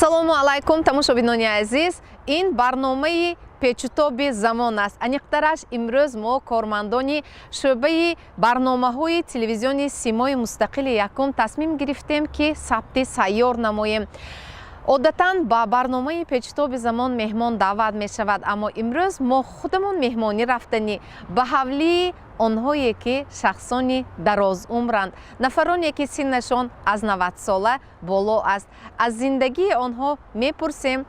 Салому алайкум тамошобинони азиз. Ин барномаи печутоби замон аст. Аниқтараш имрӯз мо кормандони шӯъбаи барномаҳои телевизиони симои мустақили якум тасмим гирифтем ки сабти сайёр намоем. Одатан ба барномаи печутоби замон меҳмон даъват мешавад, аммо имрӯз мо худамон меҳмонӣ рафтанӣ ба ҳавлии онҳое ки шахсони дарозумранд, нафароне ки синнашон аз 90 сола боло аст. Аз зиндагии онҳо мепурсем,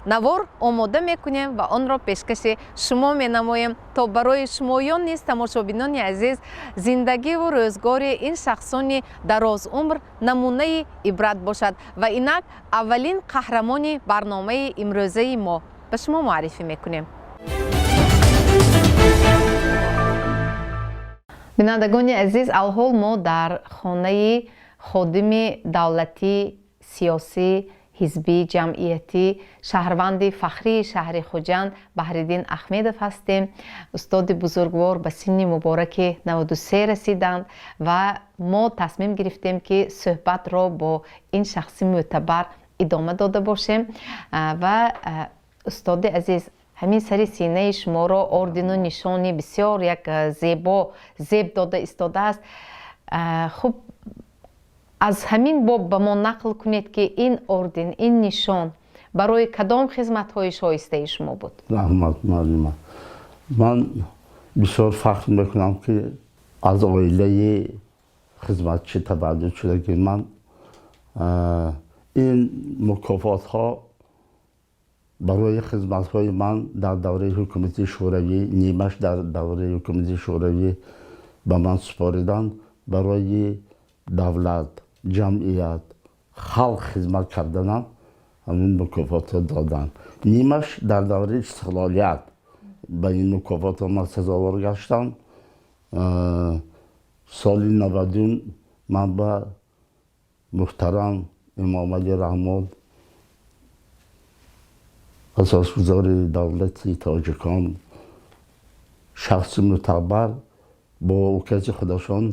навор омода мекунем ва онро пешкаши шумо менамоем, то барои шумоён низ тамошобинони азиз зиндагиву рӯзгори ин шахсони дарозумр намунаи ибрат бошад. Ва инак аввалин қаҳрамони барномаи имрӯзаи мо ба шумо муаррифӣ мекунем. бинандагони азиз, алҳол мо дар хонаи ходими давлатӣ, сиёсӣ, ҳизбӣ, ҷамъиятӣ, шаҳрванди фахрии шаҳри Хуҷанд Баҳриддин Ахмедов ҳастем. устоди бузургвор ба синни мубораки 93 расиданд ва мо тасмим гирифтем ки суҳбатро бо ин шахси мӯътабар идома дода бошем. Ва устоди азиз, ҳамин сари синаи шуморо ордену нишони бисёр як зеб дода истодааст. хуб, аз ҳамин боб ба мо нақл кунед ки ин орден, ин нишон барои кадом хизматҳои шоистаи шумо буд? раҳмат муаллима. ман бисёр фахр мекунам ки аз оилаи хизматчӣ таваллуд шуда ки ман ин мукофотҳо барои хизматҳои ман дар давраи ҳукумати шӯравӣ, нимаш дар давраи ҳукумати шӯравӣ ба ман супориданд, барои давлат, ҷамъият, халқ хизмат карданам, ҳамин мукофотҳо доданд. нимаш дар давраи истиқлолият ба ин мукофотҳо ман сазовор гаштам. соли 90 ман ба муҳтарам имомалӣ раҳмон, асосгузори давлати тоҷикон, шахси мӯътабар, бо укази худашон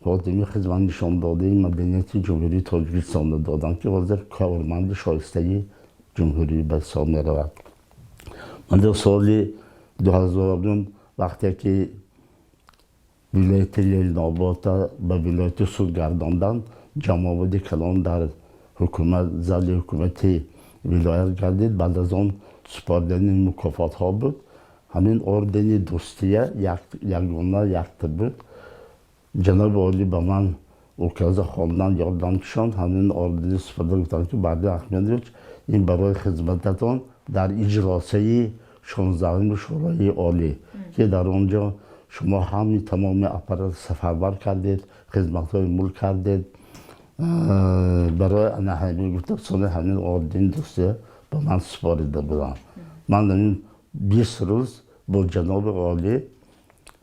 ходими хизматнишондодаи маданияти ҷумҳурии Тоҷикистон доданд ки ҳозир корманди шоистаи ҷумҳурӣ ба ҳисоб меравад. ман дар соли 2000 вақте ки вилояти Лелнобода ба вилояти суд гардонданд, ҷамовади калон дар ҳукумат, зали ҳукумати вилоят гардид. баъд аз он супордани мукофотҳо буд. ҳамин ордени дӯстия ягона якта буд. ҷаноби олӣ ба ман указа хондан ёдам кишонд. ҳамин ордени супорда гуфтанд ки Баҳриддин Ахмедович, ин барои хизмататон дар иҷросаи 16 шӯрои олӣ ки дар он ҷо шумо ҳами тамоми аппарат сафарбар кардед, хизматҳои мулк кардед. барои анаҳамӣ гуфтасони ҳамин ордени дӯстия ба ман супорида буданд. ман ҳамин 20 рӯз бо ҷаноби олӣ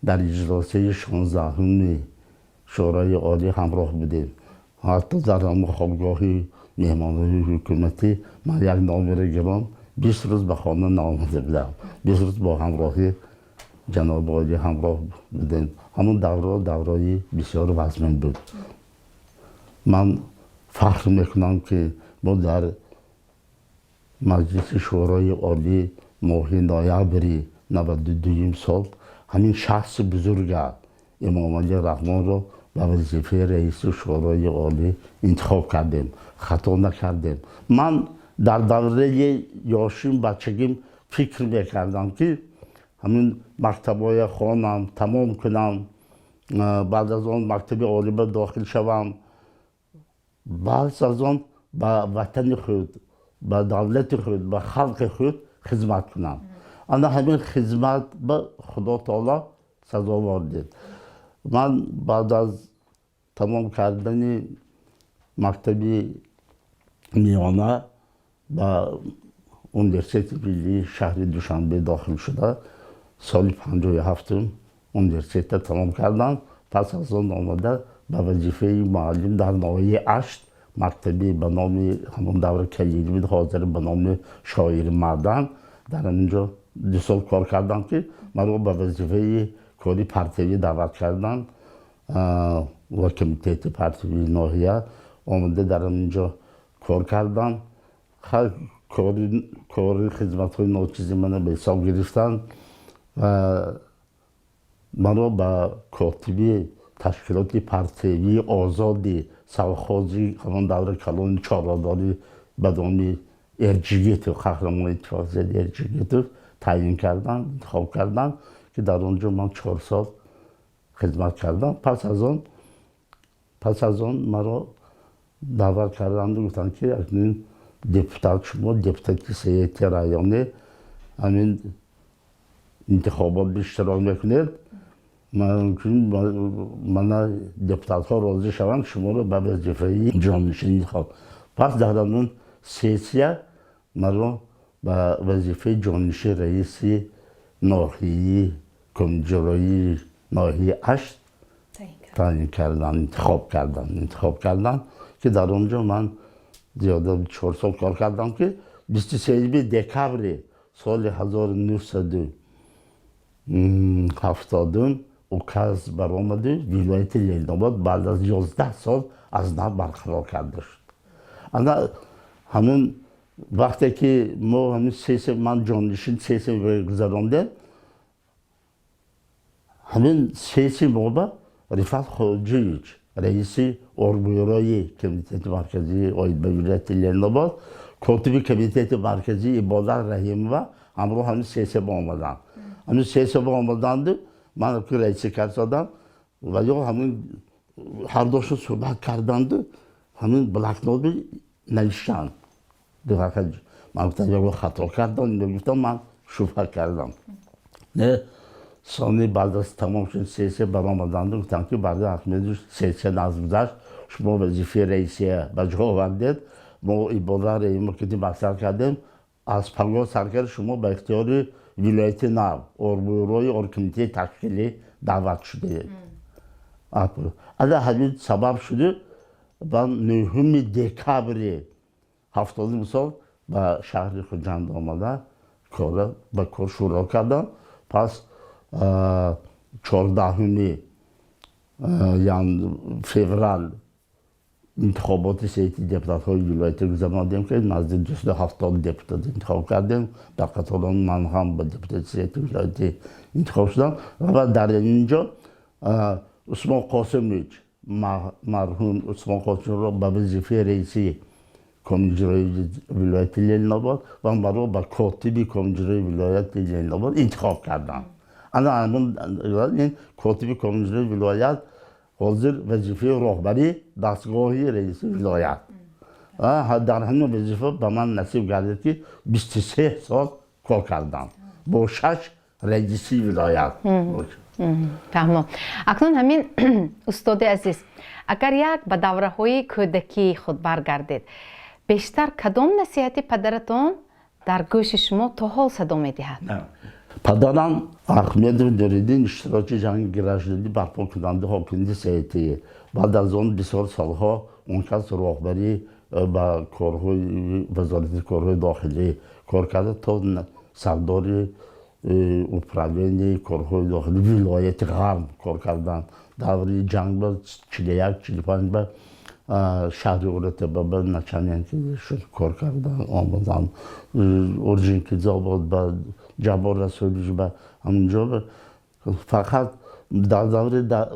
дар иҷросаи 16 шӯрои олӣ ҳамроҳ будем. ҳатто дар ҳамон хобгоҳи меҳмонҳои ҳукуматӣ ман як номери гиром 20 рӯз ба хона наомада будам. 20 рӯз бо ҳамроҳи ҷаноби олӣ ҳамроҳ будем. ҳамон давраи бисёр вазмин буд. ман фахр мекунам ки мо дар маҷлиси шӯрои олӣ моҳи ноябри 92 сол ҳамин шахси бузурга имомалӣ раҳмонро ба вазифаи раиси шӯрои олӣ интихоб кардем. хато накардем. ман дар давраи ёшим, бачагим фикр мекардам ки ҳамин мактабҳои хонам, тамом кунам, баъд аз он мактаби олиба дохил шавам, баъд аз он ба ватани худ, ба давлати худ, ба халқи худ хизмат кунам. ана ҳамин хизмат ба худо таоло сазовор дид. ман баъд аз тамом кардани мактаби миёна ба университети миллии шаҳри Душанбе дохил шуда, соли 57 университета тамом кардам. пас аз он омада ба вазифаи муаллим дар ноҳияи Ашт мактаби ба номи ҳамон давра Калири буд, ҳозир ба номи Шоири Мардан, дар ҳаминҷо 2 сол кор кардам ки маро ба вазифаи кори партиявӣ даъват карданд ва комитети партиявии ноҳия омада дар ҳаминҷо кор кардам. کار خدمت های ناچیزی من به حساب گرفتن و منو به کاتبی تشکیلات پرتوی آزادی سرخوزی همان دوره کلان چهارراداری بدانی ارجیگیتو قهرمان اتفاق زده ارجیگیتو تعیین کردن انتخاب کردن که در اونجا من 4 سال خدمت کردم پس از اون مرا دعوت کردند و گفتن که اکنون دپوتات شما دپوتاتی سیاتی رایانه همین انتخابات به اشتراک میکنید من دپوتات ها راضی شوند شما رو به وظیفه جانشینی انتخاب پس در اون سیسیه مرا به وظیفه جانشین رئیس ناحیه کمیته ناحیه 8 تعیین کردن انتخاب کردن که در اونجا من زیاده 4 سال کار کردم که 23 دکبر سال 1970 اوکاز برآمده ولایت لیل‌آباد بعد از 11 سال از نو برقرار کرده شد. انا همون وقتی که ما همین من جانشین سیسی گذراندیم همین سیسی موقع رفعت خارجیچ رئیس ارگویرای کمیته مرکزی آید به ولایت لیل‌آباد کاتب کمیته مرکزی عبادت رحیم و همراه همین سیسی با آمدن همین سیسی با آمدند من که رئیس کردم و یا همین هر دوشون صحبت کردند همین بلک‌نوت نوشتن من گفتم یا خطا کردم گفتم من شوخی کردم نه سانی بعد از تمام شد سیسی برآمدند و گفتن که بعد احمدی سیسی نزد گذشت شما وظیفه رئیسی به جا آوردید ما عبادت رحیم که مقصد کردیم از پنگاه سرکار شما به اختیار ولایت نو ارگویرای کمیته تشکیلی دعوت شده از همین سبب شده من 9 دکبر 70 سال به شهر خرجند آمده به کار شروع کردم پس 14 یعنی فوریه انتخابات سیاسی دپوتات های ولایت گذراندیم که نزدیک 270 دپوتات انتخاب کردیم در قطار من هم به دپوتات سیاسی ولایت انتخاب شدم و در اینجا عثمان قاسمیچ مرحوم عثمان قاسمی را به وظیفه رئیسی کمیته ولایت لیل‌آباد و مرا به کاتب کمیته ولایت لیل‌آباد انتخاب کردم. انا این کاتب کمیته ولایت حاضر وظیفه راهبری دستگاهی رئیس ولایت در همین وظیفه به من نصیب گردید که 23 سال کار کردم با 6 رئیسی ولایت. فهمم. اکنون همین استاد عزیز اگر یک به دوره‌های کودکی خود برگردید بیشتر کدام نصیحت پدرتون در گوش شما تا حال صدا می‌دهد؟ پدرم احمد نوری‌دین اشتراک جنگ گرجلی برپا کننده حاکمیت سیاسی بعد از آن بسیار سالها اون کس راهبری به کارهای وزارت کارهای داخلی کار کرده تا سردار اپرالین کارهای داخلی ولایت غرب کار کردن دوره جنگ با 41-45 به شهر اورتبا به نچنین شد کار کردن آمدن اورژین که آباد به جبار رسولیش به همونجا فقط در دوره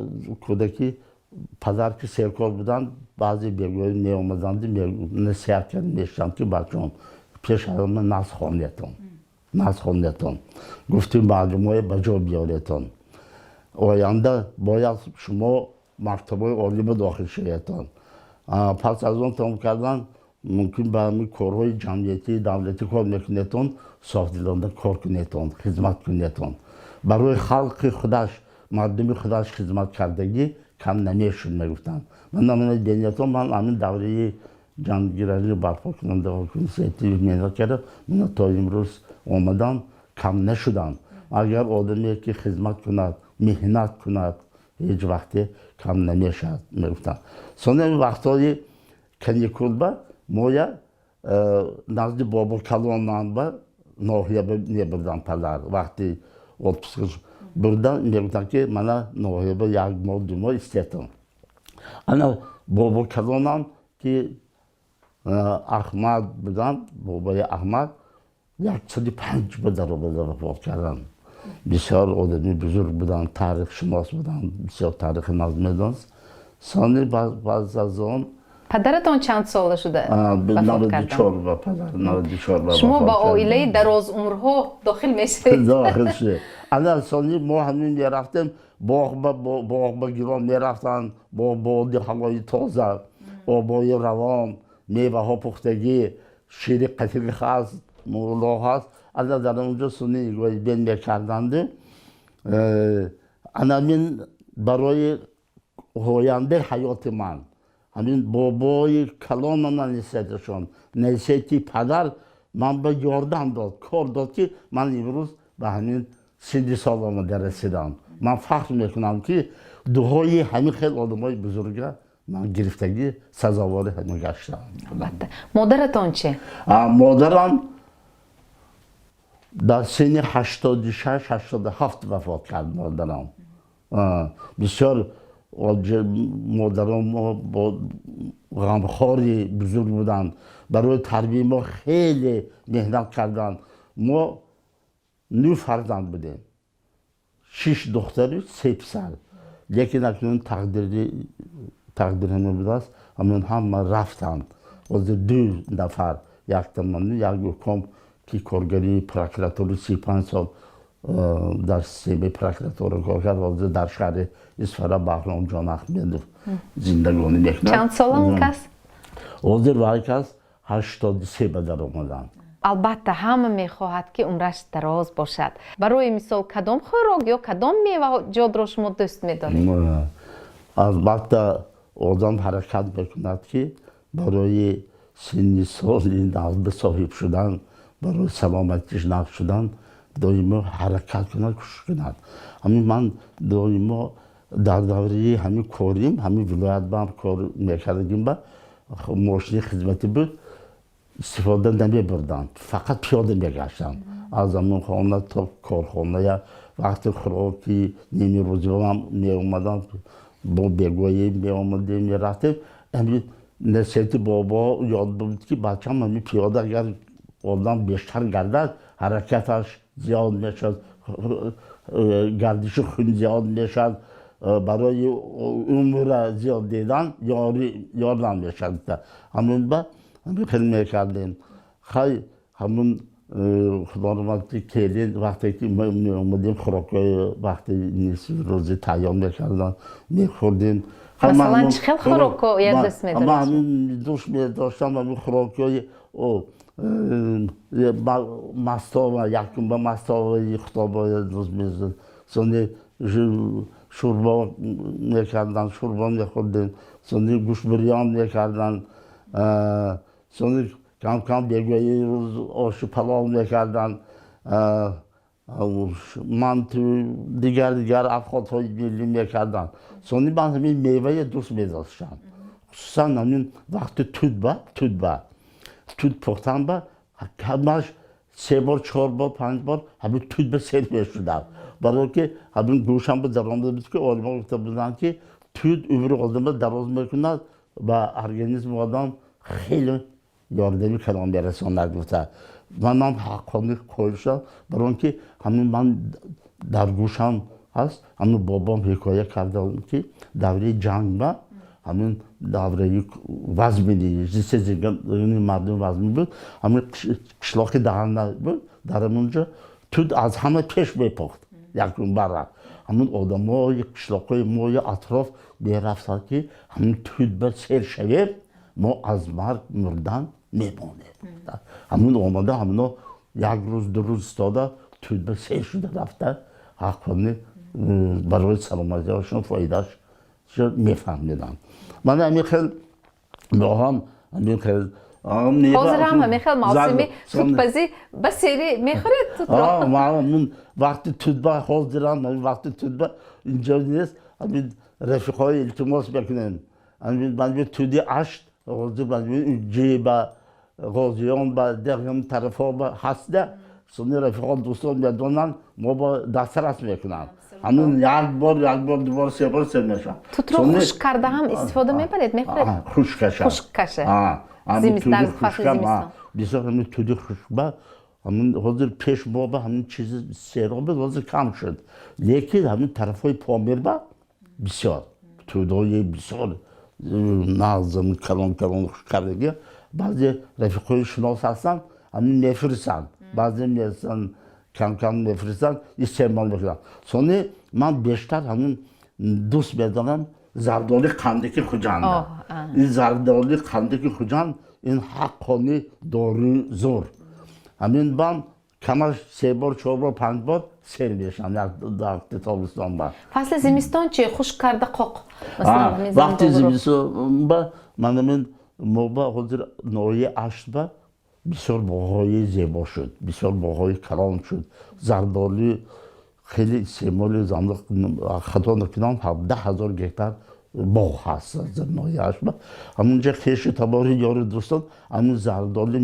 کودکی پدر که سرکار بودن بعضی بیگوی می آمدند نصیحت کرد میشتم که بچه‌ام پیش همه ناز خواندتون گفتیم معلومه به جا بیاریتون آینده باید شما مکتبای عالی به داخل شویتون پس از اون تمام کردن ممکن به همین کارهای جمعیتی دولتی کار میکنیتون صافدلانه کار کنیتون خدمت کنیتون برای خلق خودش مردم خودش خدمت کردگی کم نمیشون میگفتن من نمونه دینیتون من همین دوره جنگگیری برپا کننده حکومت سیاسی مینا کرده من تا امروز آمدم کم نشدم اگر آدمی که خدمت کند محنت کند هیچ وقتی کم نمیشد میگفتن سونه وقتای کنیکول با مویا نزد بابا کلانان با ناحیه میبردن پدر وقتی بردن میگفتن که من ناحیه با 1 ماه 2 ماه استیتم انا بابا کلانان که احمد بودن بابای احمد 105 برادر وفات کردن بسیار آدمی بزرگ بودن تاریخ شناس بودن بسیار تاریخ نظم ثانی بعد از آن پدرتان چند ساله شده وفات کردن؟ 94 و پدر 94 شما با عائله دراز عمرها داخل میشید. داخل شد. الان ثانی ما همین میرفتیم باغ گیران میرفتن با باد هوای تازه آبای روان میوه ها پختگی شیر قطعی هست مولا هست الان در اونجا سنی گوی بین میکردند همین برای هوینده حیات من همین بابای کلان من نسیتشون نسیتی پدر من به یاردم داد کار داد که من امروز به همین 30 سالم رسیدم من فخر میکنم که دعای همین خیلی آدمای بزرگه من گرفتگی سزاوار همین گشتم. مادرتان چه؟ مادرم در سن 86-87 وفات کرد مادرم. بسیار مادرم با غمخواری بزرگ بودن برای تربیت ما خیلی مهنت کردن ما 9 فرزند بودیم 6 دختر و 3 پسر یکی نکنون تقدیر همه بود است همون هم رفتند از 2 نفر یک تمامی یک حکم که کارگری پروکراتوری 35 سال در سیمه پروکراتور کار کرد و در شهر اصفهان بهرام جان احمدی زندگانی میکرد. چند سال اون کس؟ حاضر وای کس 83 به در آمدن. البته همه میخواهد که عمرش دراز باشد. برای مثال کدام خوراک یا کدام میوه جاد را شما دوست میدارید؟ البته آدم حرکت بکند که برای سن سال نقد صاحب شدن برای سلامتیش نقد شدن دائما حرکت کند کوشش کند همین من دائما در دوره همین کاریم همین ولایت با هم کار میکردیم با ماشین خدمتی بود استفاده نمیبردم فقط پیاده میگشتم از همون خانه تا کارخانه وقتی خوراکی نیمی روزی هم می اومدم با بگویی می آمدیم می رفتیم همین نصیحت بابا یاد بود که بچه هم همین پیاده اگر آدم بیشتر گردد حرکتش زیاد میشد گردش خون زیاد میشد برای عمر زیاد دیدن یاردم میشد همون با همین خیلی میکردیم خیلی همون خدا رحمتی کردین وقتی که ما اومدیم خوراکای وقتی نیست روزی تیار میکردن میخوردیم مثلا چه خیلی خوراکا یک دست میدارید؟ من همین دوست میداشتم همین خوراکای مستاوه یکم به مستاوه خطابای روز میزد سانی شوربا میکردن شوربا میخوردیم سانی گوشت بریان میکردن سانی کم کم بگویی روز آش پلاو میکردن من تو دیگر افخاطهای ملی میکردن سانی من همین میوه دوست میداشتم خصوصا همین وقت توت پختن با همش 3 بار 4 بار 5 بار همین توت به سر میشدم برای که همین گوشم به درآمده بود که علما گفته بودن که توت عمر آدم دراز میکند و ارگانیسم آدم خیلی یاردمی کلام برساند گفته من هم حقانی کوشش برای که همین من در گوشم هست همین بابام حکایت کرده که دوره جنگ با همین دوره وزمینی جنس زندگی مردم وزمی بود همین قشلاق دهنده بود در اونجا توت از همه پیش میپخت یکون برد همین آدم ها یک قشلاقای ما اطراف میرفتن که همین توت به سیر شویم ما از مرگ مردن میمانیم همین آمده همین یک روز 2 روز استاده توت به سیر شده رفته حقانی برای سلامتی هاشون فایدهش میفهمیدم من همین خیلی باهم همین خیلی حاضر هم میخواد موسمی توتپزی به سری میخورید توت را؟ من وقتی توت با حاضرم من وقتی توت با اینجا نیست همین رفیقای التماس بکنیم همین من توتی اشت حاضر من جیب غازیان با دقیقا طرفا هسته سنی رفیقان دوستان میدونن ما با دسترس میکنم همون یک بار 2 بار 3 بار میشم توت رو خشک کرده هم استفاده میبرید میخورید؟ خشکشه در فصل زمستان بسیار همین تودی خشکبه همین حاضر پیش بابا همین چیز سیرابه حاضر کم شد لیکن همین طرفای پامیر با بسیار تودای بسیار نازم کلان خوش کردگی بعضی رفیقای شناس هستن همین نفرستن بعضی میرسن کم نفرستن استعمال میکنن sonra من بیشتر همین دوست بدارم زردالی قندکی خوجانده این زردالی قندکی خوجان این حقانی دارو زور همین من کمش 3 بار 4 بار 5 بار سر میشم در تابستان با فصل زمستان چی خوش کرده قاق مثلا وقتی زمستان با من همین موبا حاضر نوعی عشق با بسیار باهای زیبا شد بسیار باهای کلان شد زردالی خیلی استعمال زمین خطا نکنم 17,000 گکتار باغ هست در نوعی عشق با همونجا خیش تباری یار دوستان همون زردالی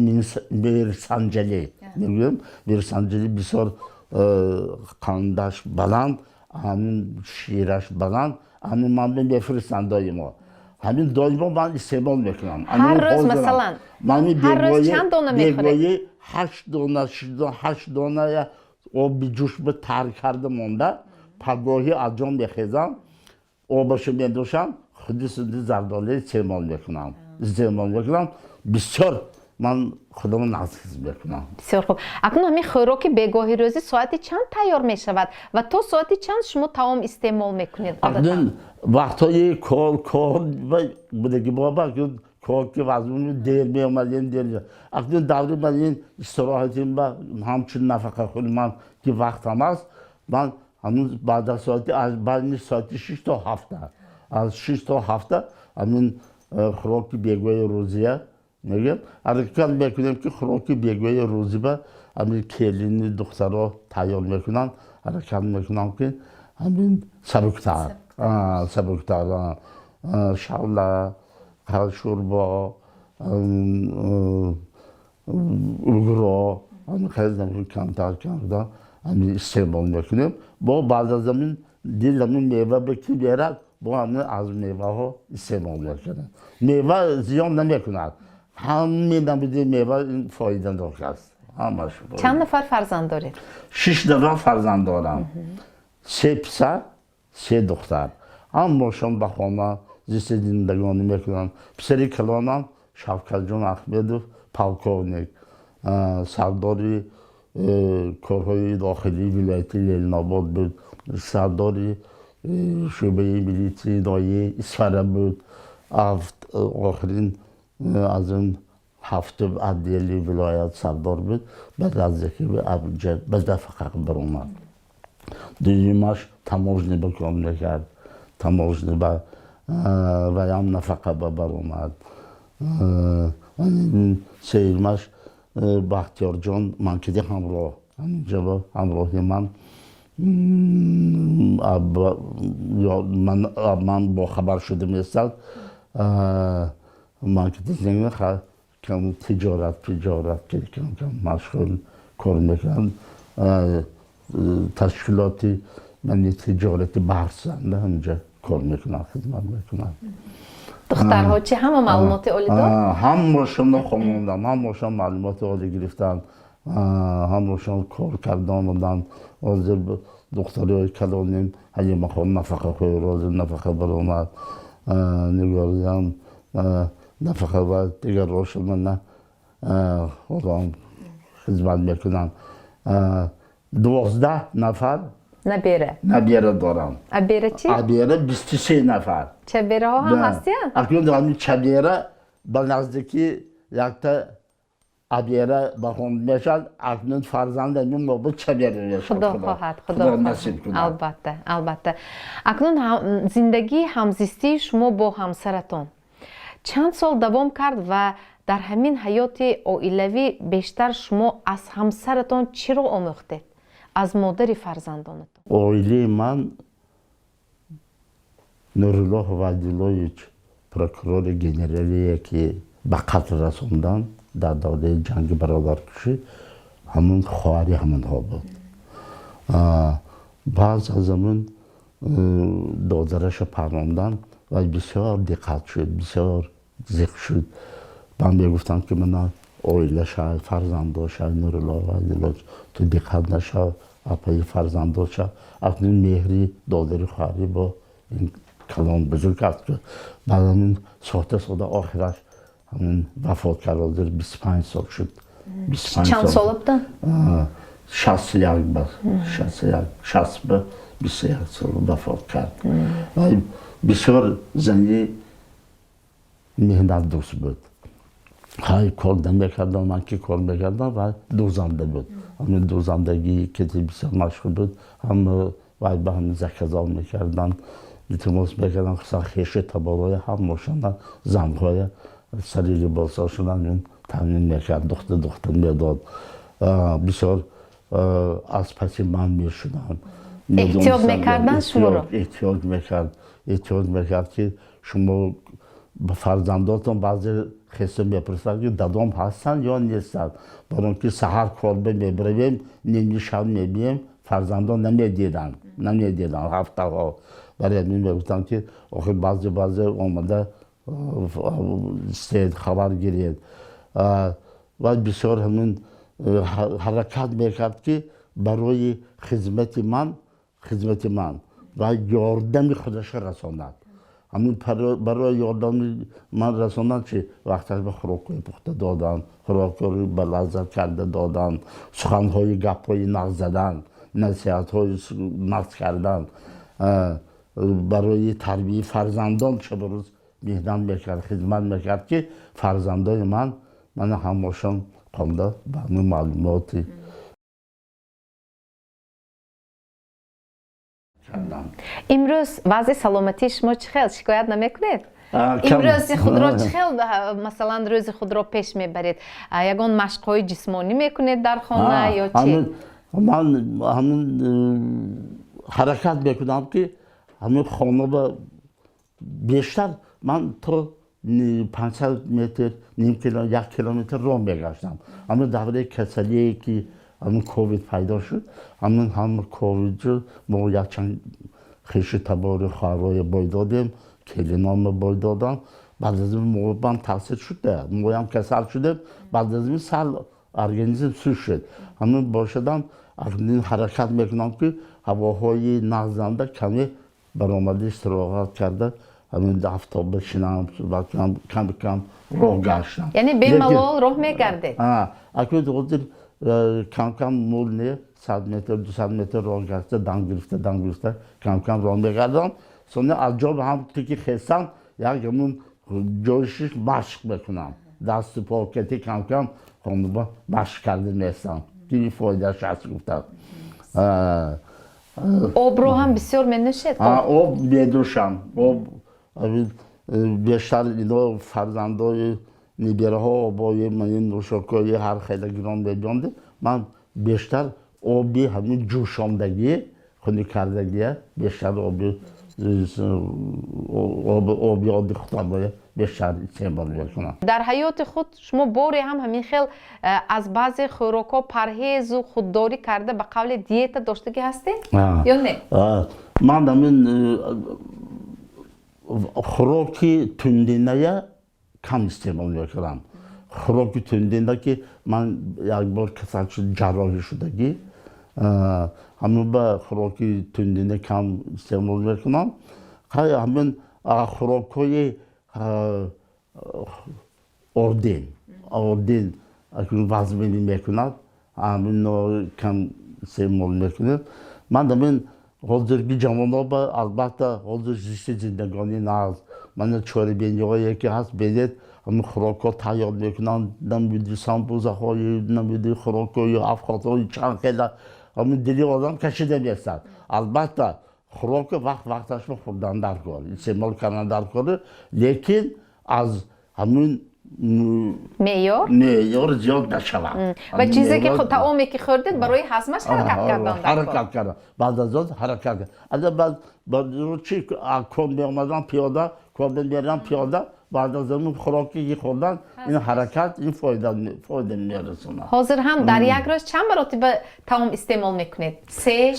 میرسنجلی میگویم میرسنجلی بسیار قندش بلند همون شیرش بلند همون من بفرستن دایما همین دایما من استعمال میکنم هر روز مثلا هر روز چند دانه میخوری؟ 8 دانه یا آب جوش به تر کرده مونده پگاهی اجام میخیزم آبشو میدوشم خودی زردالی استعمال میکنم بسیار من خودم نزدیک میکنم بسیار خوب اکنون همین خوراک بیگاهی روزی ساعتی چند تیار میشود و تا ساعتی چند شما تمام استعمال میکنید اکنون وقتای کار بودگی بابا کار که وزمون دیر میامدین دیر اکنون دوری من این استراحتیم با همچون نفقه خود من که وقت هم هست من هنوز بعد از ساعتی از بعد ساعتی 6 تا 7 از 6 تا 7 همین خوراک بیگاهی روزیه میگم حرکت میکنیم که خوراک بیگاهی روزی با همین کلینی دخترها تیار میکنن حرکت میکنم که همین سبکتر شوله شوربا اوگرا همین خیلی کمتر همین استعمال میکنیم با بعد از همین دل همین میوه بکی بیارد با همین از میوه ها استعمال میکنیم میوه زیان نمیکند همین نمیده میوه فایده داشت است چند نفر فرزند دارید؟ 6 نفر فرزند دارم 3 پسر 3 دختر همشون به خانه زیست زندگانی میکنن پسری کلانم شفقت جان احمدوف پالکونیک سرداری کارهای داخلی ولایت لیلناباد بود سرداری شعبه ملیتی ناحیه اصفهان بود آخرین از این 7 عدلی ولایت سردار بود بعد از اینکه به ابوجد به دفعه برآمد دومیش تماشنی به کار میکرد تماشنی به و هم نفقه به برآمد سومش بختیار جان من که همراه همینجا همراهی من با خبر شده میستد من که دیگه کم تجارت که کم مشغول کار میکنم تشکیلاتی من تجارت بحثنده همینجا کار میکنم خدمت میکنم دخترها چه همه معلومات عالی دارن؟ همشون خوندم همشون معلومات عالی گرفتن همشون کار کردن بودن از دخترای کلانیم هی مخوام نفقه خوی روز نفقه برآمد نگاریدم نفقه و دیگر روشن من خودم خدمت میکنم 12 نفر نبیره دارم ابیره چی؟ ابیره 23 نفر چبیره ها هم هستین؟ اکنون همین چبیره به نزدیکی یک تا ابیره بخوند میشد اکنون فرزند من با چبیره میشد خدا نصیب کنه البته اکنون زندگی همزیستی شما با همسرتون چند سال دوام کرد و در همین حیات عائلوی بیشتر شما از همسرتون چی رو آموختید؟ از مادر فرزندانتون؟ عائله من نورالله ودیلویچ پروکورور گنرالی که به قتل رسوندن در دوره جنگ برادرکشی همون خواهری همون ها بود بعض از همون دادرش پروندن و بسیار دقت شد بسیار ذکر شد من میگفتم که من اویلش فرزنداش نورالله و ایلاج تو دقت نشه اپای فرزنداش اکنون مهری دادری خواهری با این کلام بزرگ است که بعد همین ساعت آخرش همین وفات کرده 25 سال شد 25 چند سال بودن؟ 61 بس 60 به 21 سال وفات کرد و بسیار زنی مهنت دوست بود های کار نمیکردم من که کار میکردم و دوزنده بود همین دوزندگی که بسیار مشغول بود هم و به هم زکزال میکردن التماس میکردن خصوصا خیش تبارای هم ماشن زنهای سری لباساشون هم تامین میکرد دختر میداد بسیار از پسی من میشدن احتیاط میکردن شما رو؟ احتیاط میکرد که شما به فرزنداتون بعضی خیسته میپرسند که دادام هستن یا نیستن برای که سحر کار میبریم نیمی شب میبینیم فرزندان نمیدیدن هفته ها برای همین میگفتن که آخه بعضی آمده خبر گیرید و بسیار همین حرکت میکرد که برای خدمت من و یاردم خودش رساند همین برای یاردم من رساند چی وقتی به خوراک‌های پخته دادن خوراک‌های به لذت کرده دادن سخن‌های گپ‌های نقد زدن نصیحت‌های نقد کردن برای تربیت فرزندان چه بروز میهدم میکرد خدمت میکرد که فرزندای من همشون خونده به همین معلوماتی امروز وضع سلامتی شما چه خیلی شکایت نمیکنید؟ امروز خود را چه خیلی مثلا روز خود را پیش میبرید؟ یگان مشق‌های جسمانی میکنید در خانه یا چی؟ من همین حرکت میکنم که همین خانه بیشتر من تو 500 متر نیم کیلومتر 1 کیلومتر راه میگشتم همین دوره کسلی که همین کووید پیدا شد همین کووید شد ما یک چند خیش تبار خواهرای بای دادیم کلینام بای دادم بعد از این موقع من تحصیل شده موقع هم کسل شده بعد از این سال ارگانیزم سوش شد همین باشدم این حرکت میکنم که هواهای نغزنده کمی برآمده استراحت کرده همین دفتر بشینم و کم راه گشتم یعنی به ملال راه میگردید؟ اکنون دوزیر کم مول نه 100 متر 200 متر راه گشته دم گرفته کم راه میگردم sonra از جا به هم که خستم یک همون جایشش مشق بکنم دست پاکتی کم خانوما مشق کرده میستم که فایدهش هست گفتم آب رو هم بسیار منوشید؟ آب میدوشم بیشتر اینا فرزندای نیبره ها آبای من نوشاکای هر خیلی گران بیانده من بیشتر آبی همین جوشاندگی خونی کردگیه بیشتر آبی خودم باید بیشتر استعمال میکنم. در حیات خود شما باری همین خیل از بعضی خوراک‌ها پرهیز و خودداری کرده به قول دیت داشتگی هستی؟ یا نه؟ من همین خوراکی تندینه کم استعمال میکنم خوراکی تندینه که من یک بار کسل شد جراحی شدگی همین به خوراکی تندینه کم استعمال میکنم همین خوراکای اردین اکنون وزمینی میکند همین کم استعمال میکنم من همین حاضرگی جوانها با البته حاضر زندگانی ناز من چهار بینی‌هایی که هست بدید همین خوراک‌ها تیار میکنن نمیدی سامبوزه های نمیدی خوراک‌های افخاط‌های چند خیلی همین دلی آدم کشیده میستد البته خوراک وقتش خوردن در کار استعمال کردن در کار لیکن از همین معیار زیاد نشود و چیزی که طعامی که خوردید برای هضمش حرکت کردن بعد از اون حرکت کردن بعد چی کار می‌آمدن پیاده کار می‌رفتن پیاده بعد از اون خوراکی که خوردن این حرکت این فایده می‌رسونه حاضر هم در یک روز چند مرتبه طعام استعمال میکنید؟ 3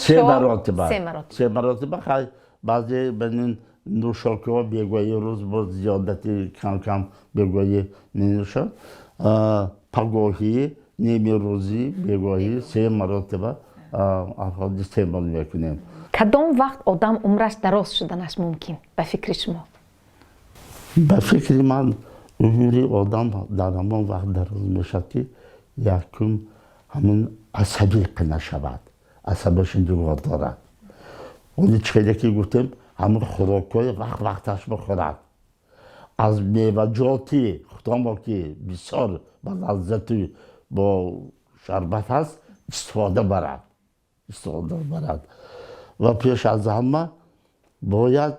مرتبه بعضی بنین نوشاکه ها بگویی روز با زیادتی کم کم بگویی نمیشد پگاهی نیمه روزی بگویی 3 مرتبه افراد استعمال میکنیم. کدام وقت آدم عمرش دراز شدنش ممکن به فکر شما؟ به فکر من عمری آدم در همان وقت دراز میشد که یکم همون عصبی نشود، عصبش اینجا دارد. اون چیزی که گفتم همون خوراکای وقتش بخورد. از میوه‌جاتی خودم که بسیار با لذتی با شربت هست استفاده برد. و پیش از همه باید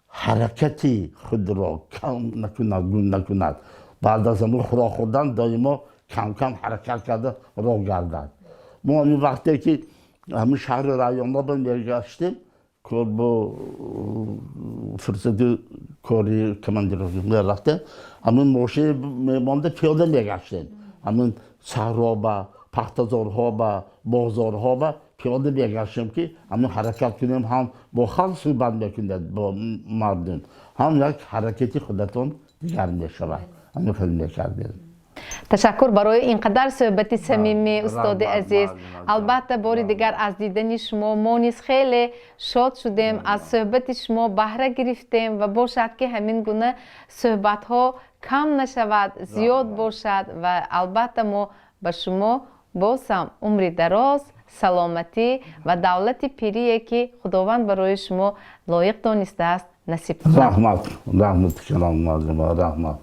حرکتی خود را کم نکند. بعد از همون خوراک خوردن دائما کم کم حرکت کرده راه گردد. ما همین وقتی که همین شهر رایان‌ها برگشتیم کار با فرصت کاری کماندیرگی رفتیم همین ماشین میمانده پیاده میگشتیم همین صحرا با پختزارها با بازارها با پیاده میگشتیم که همین حرکت کنیم هم با خلق صحبت میکنیم با مردم هم یک حرکتی خودتون دیگر میشود همین خیلی میکردیم. تشکر برای اینقدر صحبت صمیمی استاد عزیز. البته باری دیگر از دیدن شما ما نیز خیلی شاد شدیم، از صحبت شما بهره گرفتیم و باشد که همین گونه صحبت ها کم نشود، زیاد باشد و البته ما به شما بازم عمر دراز، سلامتی و دولت پیری که خداوند برای شما لایق دانسته است نصیب کند. رحمت کنم معلم، رحمت.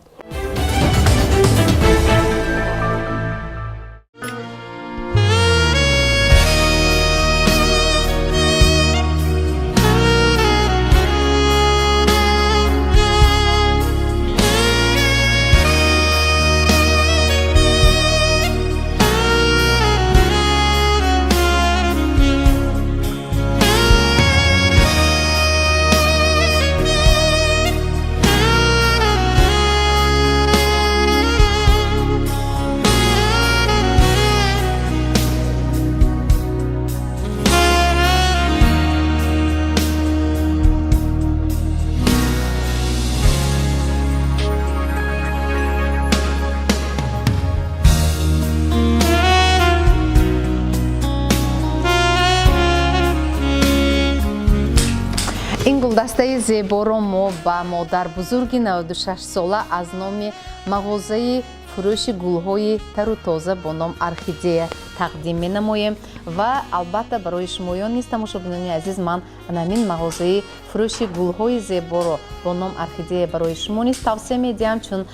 گلدسته زیبا را ما با مادر بزرگ 96 ساله از نام مغازه فروش گل‌های تر و تازه با نام ارخیده تقدیم می‌نماییم و البته برای شمایان نیست تماشابینان عزیز من همین مغازه فروش گل‌های زیبا را با نام ارخیده برای شما نیست توصیه می‌دهم چون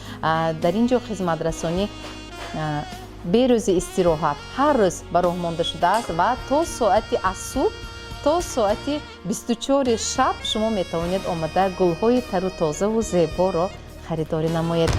در اینجا خدمت رسانی به روز استراحت هر روز به راه مانده شده است و تا ساعت از صبح تا ساعت 24 شب شما میتوانید آمده گل‌های تر و تازه و زیبا را خریداری نمایید.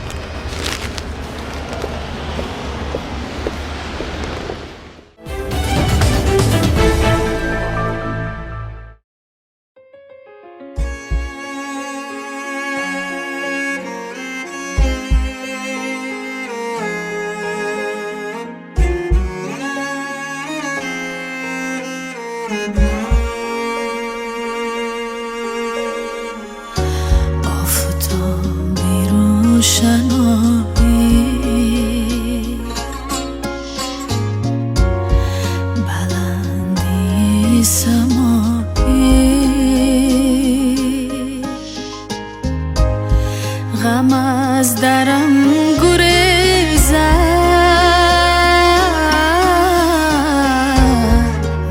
غم از درم گریزد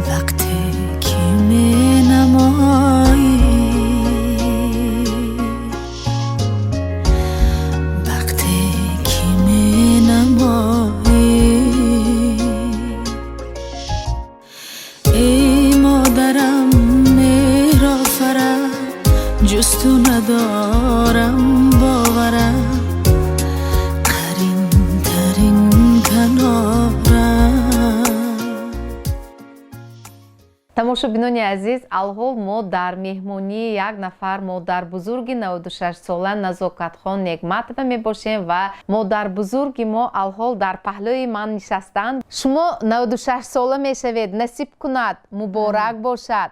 وقتی که می نمایی وقتی که می نمایی ای مادرم مهرافرم جز تو ندارم тамошобинони азиз, алҳол мо дар меҳмонии як нафар модарбузурги 96 сола Назокатхон Негматова мебошем ва модарбузурги мо алҳол дар паҳлӯи ман нишастанд. Шумо 96 сола мешавед, насиб кунад, муборак бошад.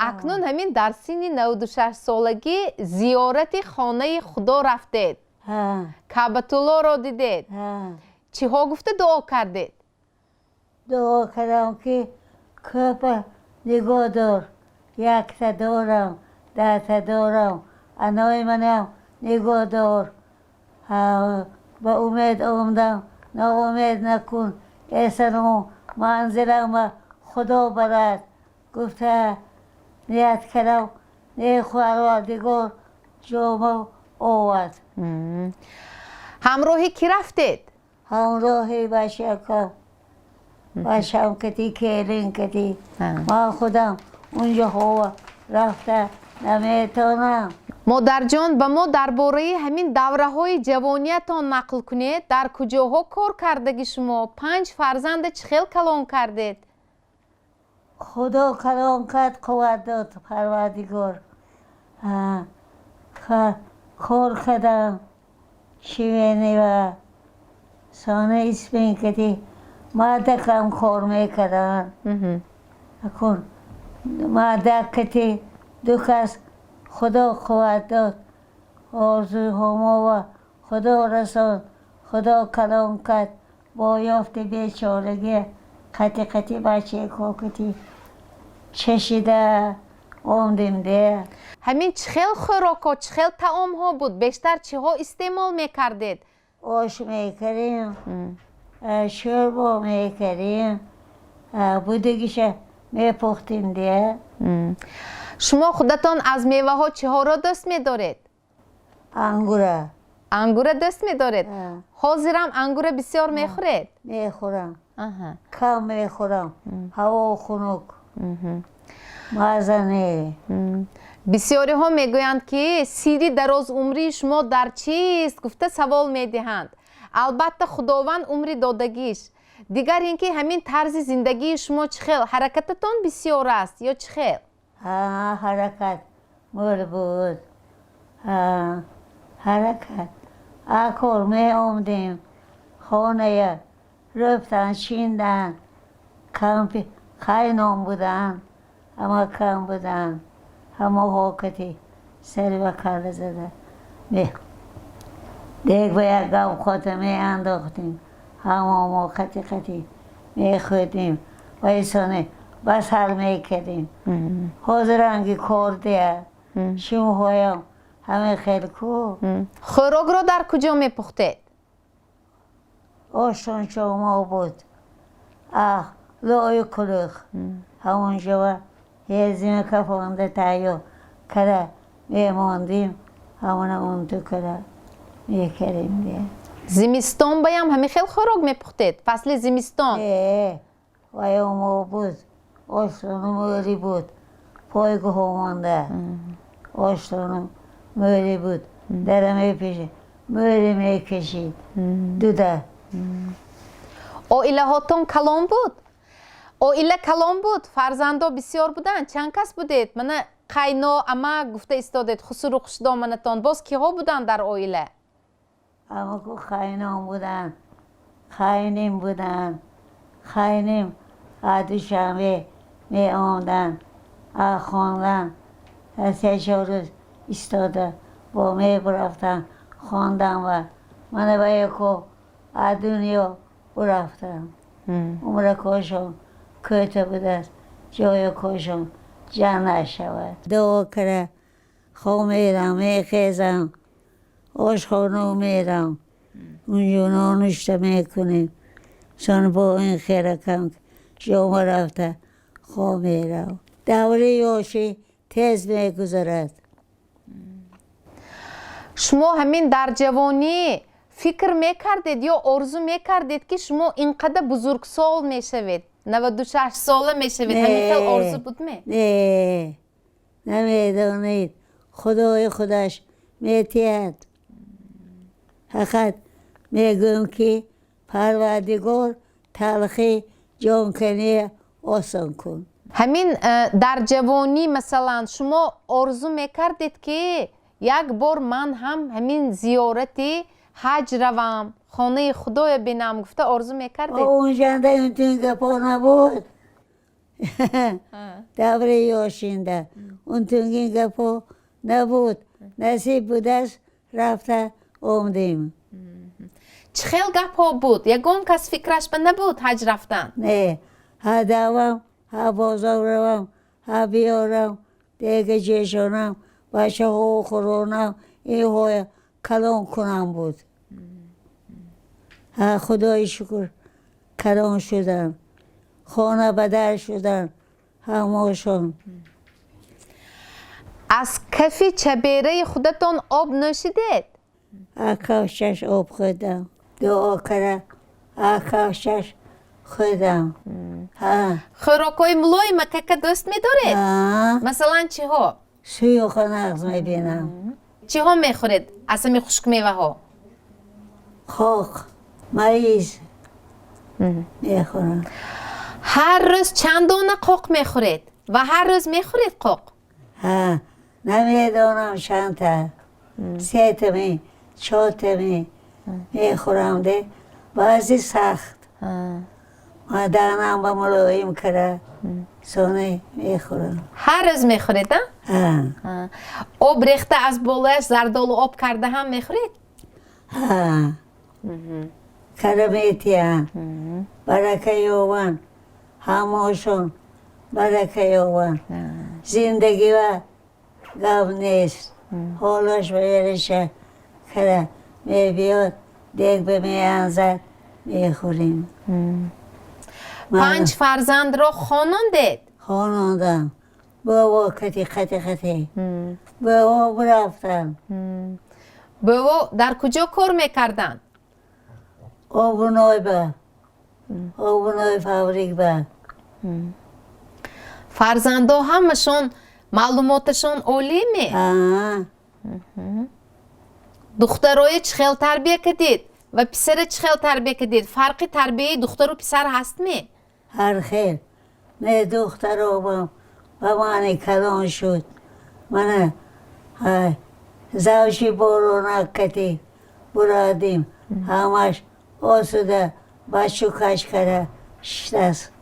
اکنون همین در سن 96 سالگی زیارت خانه خدا رفتید. کعبة الله را دیدید. چی ها گفته دعا کردید؟ دعا کردم که کعبه نگاه دار، یک تا دارم، 10 تا دارم، انای منم نگاه دار. با امید آمدم، ناامید نکن، احسان منزلم خدا برد. گفته نیت کردم، نه پروردگار جامه آورد. همراهی کی رفتید؟ همراهی بشکم و شمکتی کلین کتی. من خودم اونجا هوا رفته نمیتونم. مادر جان به ما درباره همین دوره های جوانیتان نقل کنید. در کجاها کار کردگی شما؟ 5 فرزند چه خیلی کلان کردید؟ خدا کلان کرد، قوت داد پروردگار. کار کردم شیوینی و سانه اسپین کتی مردکم کار میکردن. اکن مردک کتی 2 کس خدا قوت داد، آرزوی هما و خدا رسان، خدا کلان کرد. با یافت بیچارگی قطی بچه کوکتی چشیده آمدیم ده. همین چه خیلی خوراک ها، چه خیلی طعام ها بود؟ بیشتر چه ها استعمال میکردید؟ آش میکردیم، شوربا میکردیم، بودگیش میپختیم ده. شما خودتان از میوه ها چه ها را دوست میدارید؟ انگوره. انگور دوست میدارید؟ حاضرم انگور بسیار میخورید؟ میخورم، کم میخورم، هوا خنک مزنه. بسیاری ها میگویند که سیری دراز عمری شما در چیست؟ گفته سوال میدهند. البته خداوند عمری دادگیش. دیگر اینکه همین طرز زندگی شما چه خیل؟ حرکتتان بسیار است یا چه خیل؟ حرکت مول بود، حرکت اکر می آمدیم خانه رفتن چیندن، کمپی خیلی بودن، اما کم بودن، همه حاکتی سری و کل زده. دیگه با یک گم خاتمه انداختیم، همه ما خطی می خودیم و ایسانه بس حل می کردیم. حاضرنگی کارده شما هایم همه خیلی کو. خوراک را در کجا می پختید؟ آشتان شما بود، لای کلوخ همونجا هزینه کفانده تایو کره میماندیم، همونه اون تو کره میکریم دیگه. زمستان بایم همه خیلی خوراک می پختید؟ فصل زمستان؟ وای ما بود، آشتان موری بود، پایگاه همانده آشتان موری بود، دره میپیشه موری میکشید دوده. عائله هاتون کلان بود؟ عائله کلان بود؟ فرزندا بسیار بودن؟ چند کس بودید؟ من قینا اما گفته استادید خسرو و خشدامنتان، باز کی ها بودن در عائله؟ اما که خینام بودن، خینیم بودن، خینیم دوشنبه می آمدن خواندن، 3-4 روز استاده با می برفتن خواندن و من با یکو دنیا برفتم. عمر کاشم کته بوده، جای کاشم جمع نشود. دعا کرده خواه میرم میخیزم، آشخانه میرم اونجا نانشته میکنیم، چون با این خیره کم جامعه رفته خواه میرم. دوره یاشی تیز میگذارد. شما همین در جوانی فکر میکردید یا آرزو میکردید که شما اینقدر بزرگسال میشوید؟ 96 ساله میشوید؟ همین خیلی آرزو بود می؟ نه نمیدانید، خدای خودش میتید. فقط میگم که پروردگار تلخی جانکنی آسان کن. همین در جوانی مثلا شما آرزو میکردید که یک بار من هم همین زیارتی حج روم، خانه خدای بینم؟ گفته آرزو میکردید؟ اون جنده این گپا نبود، دور یاشینده اون تونگین گپا نبود نصیب بودش رفته اومدیم چه خیل گپ ها بود؟ یگون کس فکرش به نبود حج رفتن؟ نه ها دوام ها بازار روم ها بیارم دیگه جشنم بچه ها خورونم این های کلان کنم بود ها خدای شکر کلان شدن خانه بدر شدن هماشون از کفی چبیره خودتون آب نوشیدید؟ کاشش آب خودم دعا کرد کاشش خودم خوراکای ملوی مکه که دوست می‌دارید؟ ها مثلا چی ها؟ سیوخ نغز میبینم چی ها میخورید؟ اصلا خشک میوه ها؟ خاک مریض میخورم هر روز چند دانه قوق میخورید؟ و هر روز میخورید قوق؟ ها نمیدانم چند تا سه تمی چهار تمی میخورم ده بعضی سخت ما دانم با ملایم کرد سونه میخورم هر روز میخورید ها آب ریخته از بالایش زردالو آب کرده هم میخورید؟ ها کرمیتیان برکه یوان هماشون برکه یوان زندگی و گم نیست حالش بیرشه که میبیاد دیگ به میانزد میخوریم 5 فرزند را خاناندید؟ خانوندم بابا کتی بابا برفتم بابا در کجا کار میکردن؟ آبونای با آبونای فابریک با فرزندا همشون معلوماتشون عالی می؟ دخترای چه خیل تربیه کردید؟ و پسر چه خیل تربیه کردید؟ فرق تربیه دختر و پسر هست می؟ هر خیر نه دختر آبام با من کلان شد من زوجی بارونک کتی برادیم همش آسوده بچو کش کرده شدست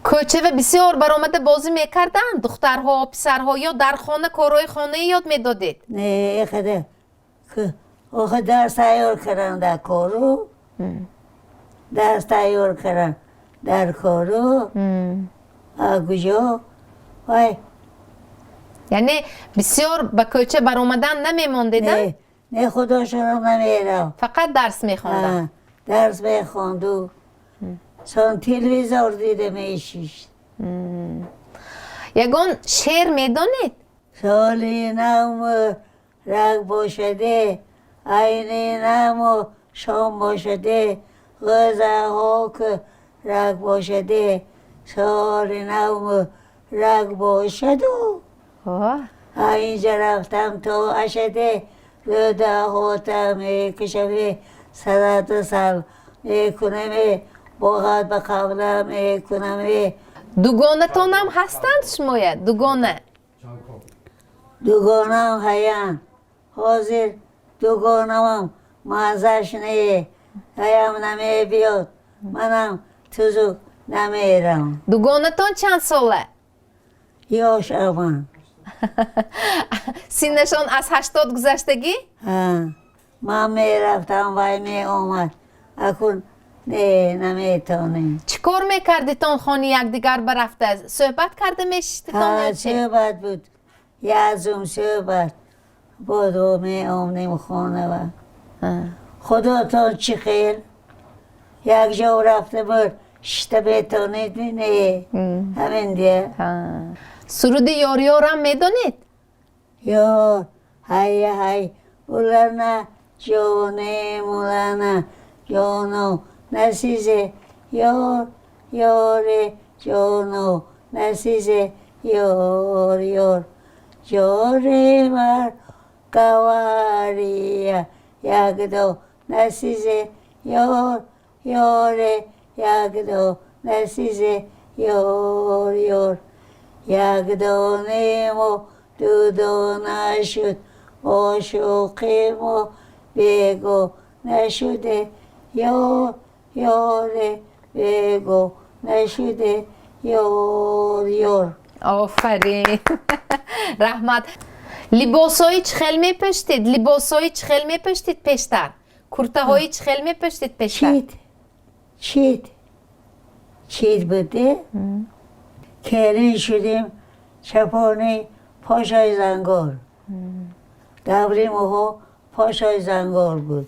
کوچه و بسیار برآمده بازی میکردن دخترها و پسرها یا در خانه کارهای خانه یاد میدادید؟ نه خدا آخه درس تیار کردن در کارو درس تیار کردن در کارو کجا وای یعنی بسیار به کوچه برآمدن نمیماندیدن؟ نه خدا شرم نمیرم فقط درس میخواندن؟ درس میخواند سان تلویزور دیده میشیشت یگان شعر میدانید؟ سالی نم رگ باشده عین نم شام باشده غذا ها که رگ باشده سالی نم رگ باشده اینجا رفتم تا اشده رده هاتا میکشمه صدت سال میکنمه باقت به قبله میکنمه دوگانتان هم هستند شماید؟ دوگانه؟ دوگانم هیان حاضر دوگانم مازش نه هیم نمی بیاد منم تزو نمیرم دوگانتان چند ساله؟ یاش امان سینشان از 80 گذشتگی؟ من میرفتم وی می آمد اکن نه نمیتونیم چی کار میکردیتان خانه یکدیگر برفته؟ صحبت کرده میشتیتان یا چی؟ صحبت بود یزم صحبت بودو می آمدیم خانه و خدا تا چی خیر یک جا رفته بود شته بیتونید نه همین دیه سرود یاریار هم میدانید؟ یار های های مولانا جانه مولانا جانو نسیزه یار یار جانو نسیزه یار یار جار مر گواریه یک دو نسیزه یار یار یک دو نسیزه یار یار یک دانه ما دو دانه شد عاشقی ما بگو نشده یار یار بگو نشده یور آفرین رحمت لباسای چخل میپشتید لباسای چخل میپشتید پیشتر کرته های چخل میپشتید پیشتر چیت بوده کلین شدیم چپانه پاشای زنگار دبری موها پاشای زنگار بود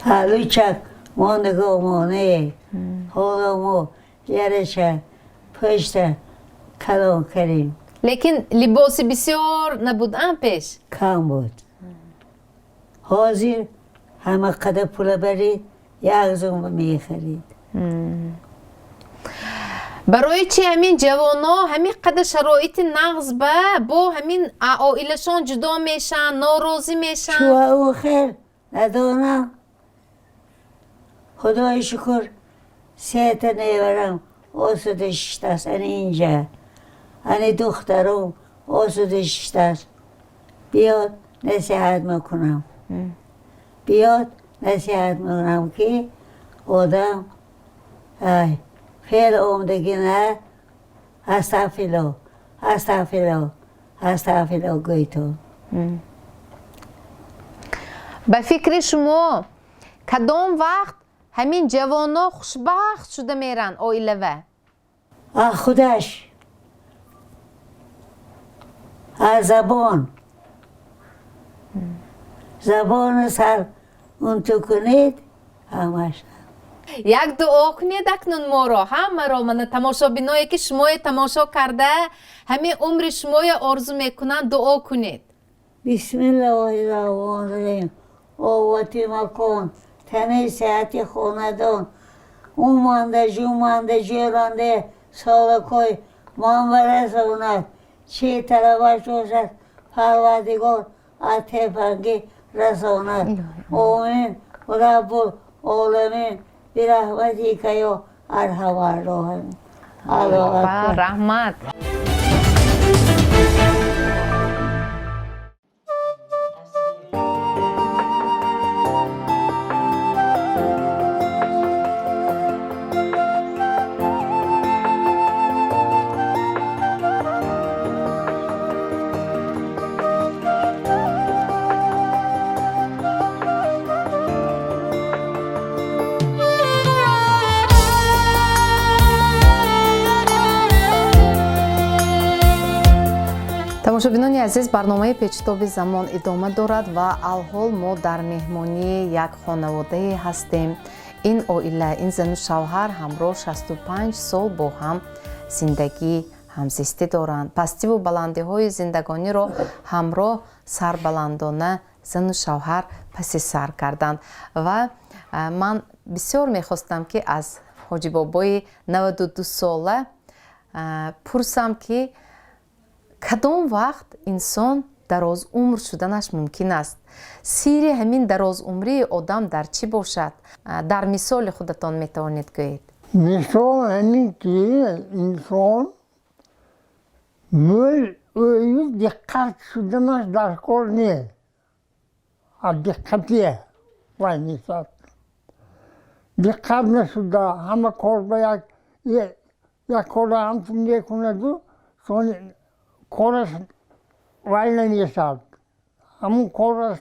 هلوی چک ما نگاه مانه حالا ما یرچه پشت کلام کردیم لیکن لباس بسیار نبود پیش کم بود حاضر همه قدر پول برید یک زوم میخرید برای چی همین جوانا همین قدر شرایط نقض با همین عائلشان جدا میشن ناراضی میشن چو او خیر ندانم خدای شکر سه نیورم آسودش است اینجا دخترم آسودش است بیاد نصیحت میکنم که آدم فعل عمدگی نه استغفرالله گوی تو به فکر شما کدام وقت همین جوانا خوشبخت شده میرن عائله خودش از زبان سر اون تو کنید همش یک دعا کنید اکنون ما را همه را من تماشابینایی که شما تماشا کرده همین عمر شما آرزو میکنن دعا کنید بسم الله الرحمن الرحیم آواتی مکن تنه صحت خاندان اومانده جیرانده سالکای من برسوند چه طلبش باشد پروردگار عطفنگی رساند آمین رب العالمین برحمتی که یا ارحم الراحمین رحمت тамошобинони азиз барномаи печтоби замон идома дорад ва алҳол мо дар меҳмонии як хонаводаe ҳастем ин оила ин зану шавҳар ҳамроҳ 65 сол бо ҳам зиндагӣ ҳамзистӣ доранд пастиву баландиҳои зиндагониро ҳамроҳ сарбаландона зану шавҳар паси сар карданд ва ман бисёр мехостам ки аз ҳоҷибобои 92 сола пурсам ки кадом вақт инсон дарозумр шуданаш мумкин аст сирри ҳамин дарозумрии одам дар чӣ бошад дар мисоли худатон метавонед гӯед мисол ҳамин ки инсонӯю диққат шуданаш дар кор не диққатие вай нисад диққат нашуда ҳама кор ба як кора ҳамчун мекунаду кораш вай намешад ҳамун кораш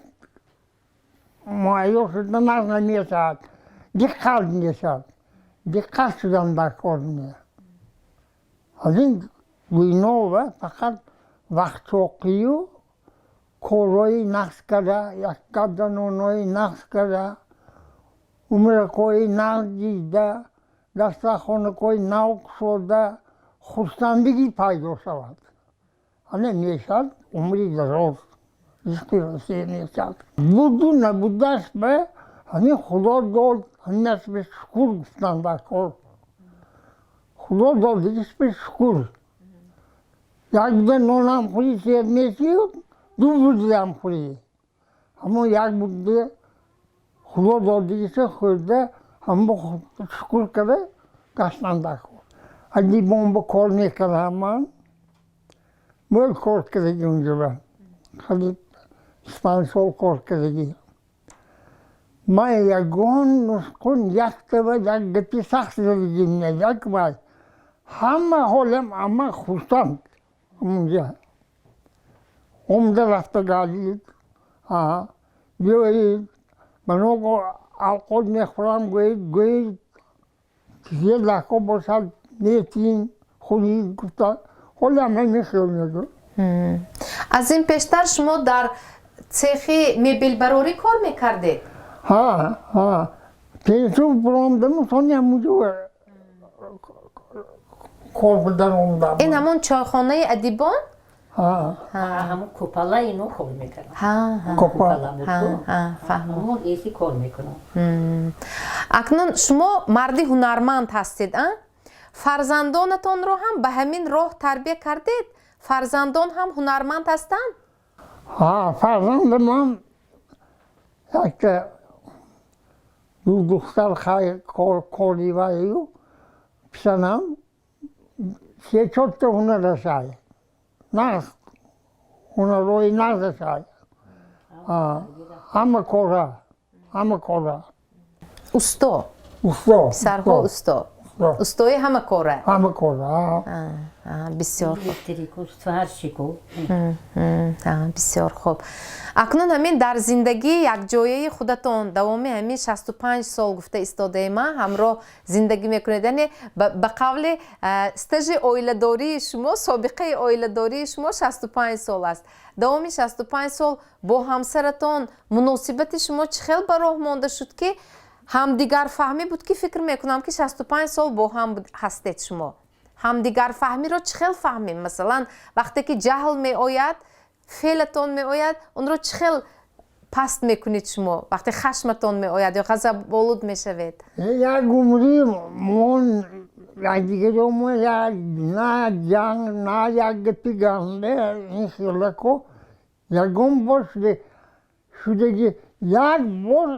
муайё шуданаш намешад диққат мешад диққат шудан дар кор не аз ин гӯйнова фақат вақтчоқию корҳои нақс карда як гадда нонҳои нақс карда умракҳои нав дида дастархонакҳои нав кушода хурсандагӣ пайдо шавад ҳана мешад умри дароз ризқи расӣ мешад буду набудаш ба ҳамин худо дод ҳаминаш ба шукр гуфтан дар кор худо дод дигиш ба шукр як буда нонам хӯрӣ сер мешӣ ду будам хӯрӣ ҳамон як буде худо дод дигиша хӯрда ҳама шукр када гаштан дар кор اگه با کار میکردم من کار کردی اونجا با خیلی 5 سال کار کردی من یکان نسخون یک تا یک گتی سخت زدیم یک باید همه حالم اما خوشم اونجا اونجا رفتگالید بیایید منو alkol میخورم گوید یه لحظه باشد نیتین خونی گفتن حالم نمیخورم. از این پیشتر شما در цехи мебелбарорӣ кор мекардед? пенсию брондам сон ҳамуҷо кор будан ондам. ин ҳамон чойхонаи адибон? همون کوپالا اینو کار میکنن. کوپالا بود. فаҳмидам. همون ایسی کار میکنن. акнун шумо марди ҳунарманд ҳастед, фарзандонатонро ҳам ба ҳамин роҳ тарбия кардед? фарзандон ҳам ҳунарманд ҳастанд? فرزندم هم یک دو دختر کاریوری و پسرم سه چهار تا هنر شای نقد هنرهای نقد شای همه کاره усто писарҳо усто устои ҳама кора бисёр бисёр хуб. акнун ҳамин дар зиндагии якҷояи худатон давоми ҳамин 65 сол гуфта истодаема ҳамроҳ зиндагӣ мекунед, яъне ба қавли стажи оиладории шумо, собиқаи оиладории шумо 65 сол аст. давоми 65 сол бо ҳамсаратон муносибати шумо чӣ хел ба роҳ монда шуд ки ҳамдигарфаҳмӣ буд, ки фикр мекунам ки 65 сол бо ҳам ҳастед шумо. ҳамдигарфаҳмиро чӣ хел фаҳмем? масалан вақте ки ҷаҳл меояд, феълатон меояд, онро чӣ хел паст мекунед шумо? вақте хашматон меояд ё ғазаболуд мешавед? як умри мон якдигаро на ҷанг на як гапи ганде ин хелако ягон бор шудагӣ як бор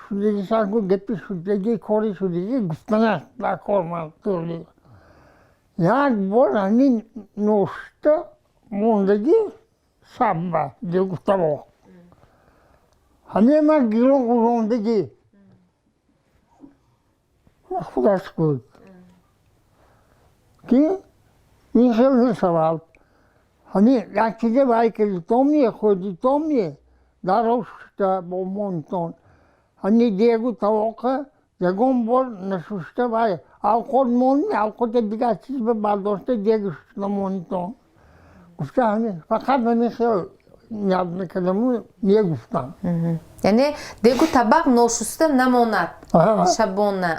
шудагӣ санку гапи шудагӣ кори шудагӣ гуфтанаст дар кормандтури як бор ҳамин ношта мондагӣ сабба дегуфтаро ҳамин ман гирон гузондагӣ худаш куд ки ин хел мешавад. ҳамин як чизе вай кардитомие ходитомие дарошта бо монтон ҳамин дегу тавоқа ягон бор нашушта вай алқот монӣ алқота дигар чиз бардошта дегу шушта монитон гуфта ҳамин фақат ҳамин хел яд мекардаму мегуфтам. яъне дегу табақ ношуста намонад шабона.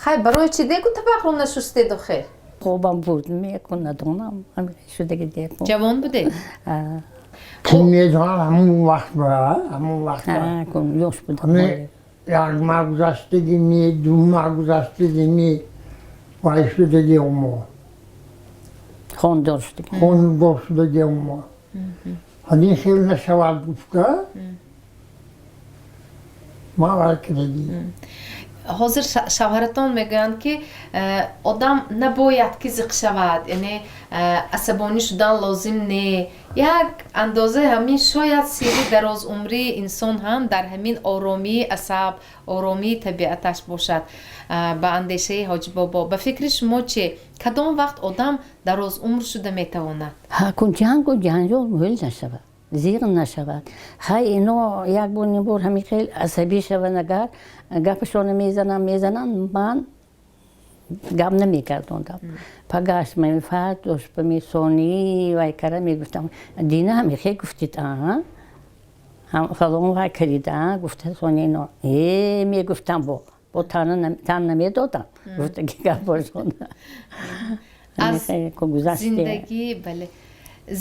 хай барои чӣ дегу табақро нашустед охир? خوبم بود میکنم شده دیگه ҷавон будед? ки медонам ҳамун вақт کن یوش بود як маргузаштаги ми ду маргузаштаги ми вай шудаги умо خواندار شده хондор шудаги умо ҳамин хел нашавад гуфта ма вай кардагӣ. ҳозир шавҳаратон мегӯянд ки одам набояд ки зиқ шавад, яъне асабонӣ шудан лозим не. як андозаи ҳамин шояд сирри дарозумрии инсон ҳам дар ҳамин оромии асаб, оромии табиаташ бошад. ба андешаи ҳоҷи бобо ба фикри шумо чӣ? кадом вақт одам дарозумр шуда метавонад? کن جنگ و جنجال محل نشود زیغ نشود. خیلی اینو یک بار نبور همین خیلی عصبی شود اگر گپشون میزنن من گپ نمیکردم. پگاش میفرد دوش به میسونی و کارا میگفتم دینه همی خیلی گفتید هم فلان وای کردن گفته سونی نو میگفتم با تن نمیدادم گفته که گپشون аз зиндагӣ бале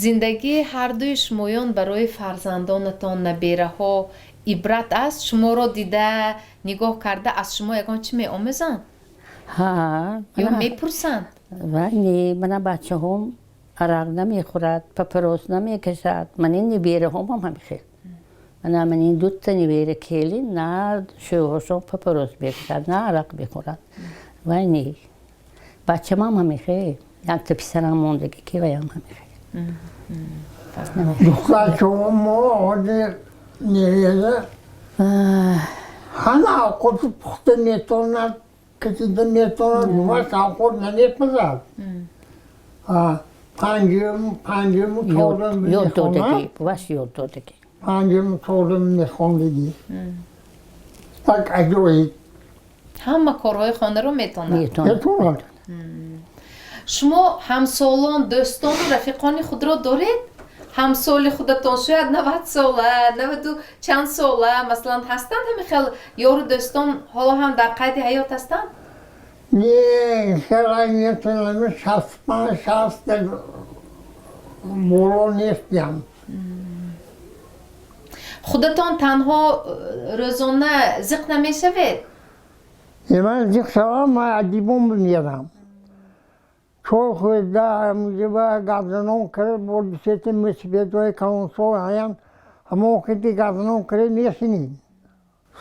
зиндагии ҳардуи шумоён барои фарзандонатон набераҳо ибрат аст? шуморо дида нигоҳ карда аз шумо ягон чӣ меомӯзанд ё мепурсанд? ولی من بچه هم عرق نمیخورد پپروس نمیکشد من این نبیره هم همیشه من این دوت نبیره کلی نه شوهرشون پپروس بکشد نه عرق بخورد ولی بچه هم همیشه یک تا پسرم موندگی که ویم همیشه دختر شما ما آده نیریزه همه آقا پخته میتوند کسی میتونه دو سال نمیپذیر. پنجم چهارم Yoltodaki, baş yoltodaki. پنجم چهارم میخوندگی. так اجوری ҳама корҳои хонаро метонад. میتونه. шумо ҳамсолон дӯстону рафиқони худро доред? ҳамсоли худатон шояд 90 сола 90 чанд сола маслан ҳастанд ҳамихел ёру дӯстон ҳоло ҳам дар қайди ҳаёт ҳастанд? نه خیلی میتونم شصت پنج شصت مولو نیستیم. худатон танҳо рӯзона зиқ намешавед? من زیخ شوام من ادیبون میرم. چون خدا میگه گردنون کرد بود سیت مسیبتوی کانسو هایم همون وقتی گردنون کرد میشینید.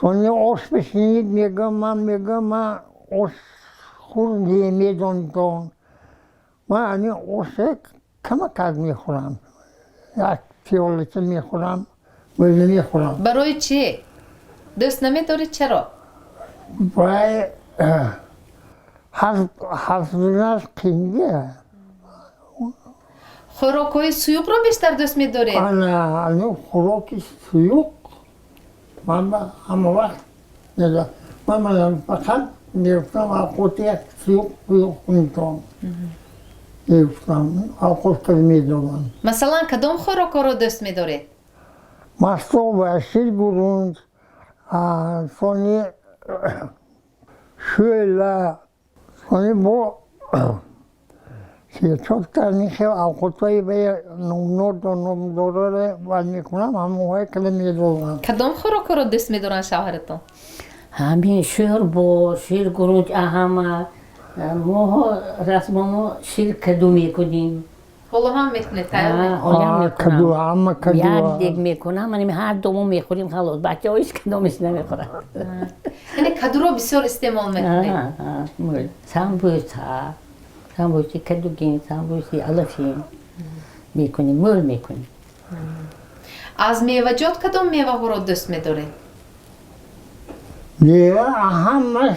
سونی آش بشینید میگم من آش خور نمیدونم. من این آش کمکت میخورم. یک پیاله میخورم ولی نمیخورم. барои чӣ? дӯст намедоред чаро? برای حضرت قیمه хӯрокҳои суюқро бештар дӯст медоред? انا خوراکی سیوک من همه وقت نده من فقط میرفتم آقوت یک سیوک میتونم میرفتم آقوت که میدونم масалан кадом хӯрокҳоро дӯст медоред? مستو و شیر گروند سونی شویله سونی با çok tane avukatayı ve numaraları var میکنم همون کلمه دارم. кадом хӯрокҳоро дӯст медоранд шавҳаратон? همین شیر با شیر گروج اهم ما رسما شیر کدو میکنیم. ҳоло ҳам метавонед тайёр мекунед? حالا کدو همه کدو. یک دیگ میکنم من هر دومو میخوریم خلاص بچه ها هیچ کدومش نمیخورن. یعنی кадуро бисёр истеъмол мекунед? سامبوسی کدوگین سامبوسی алафин میکنیم مول میکنیم. аз меваҷот кадом меваҳоро дӯст медоред? میوه همش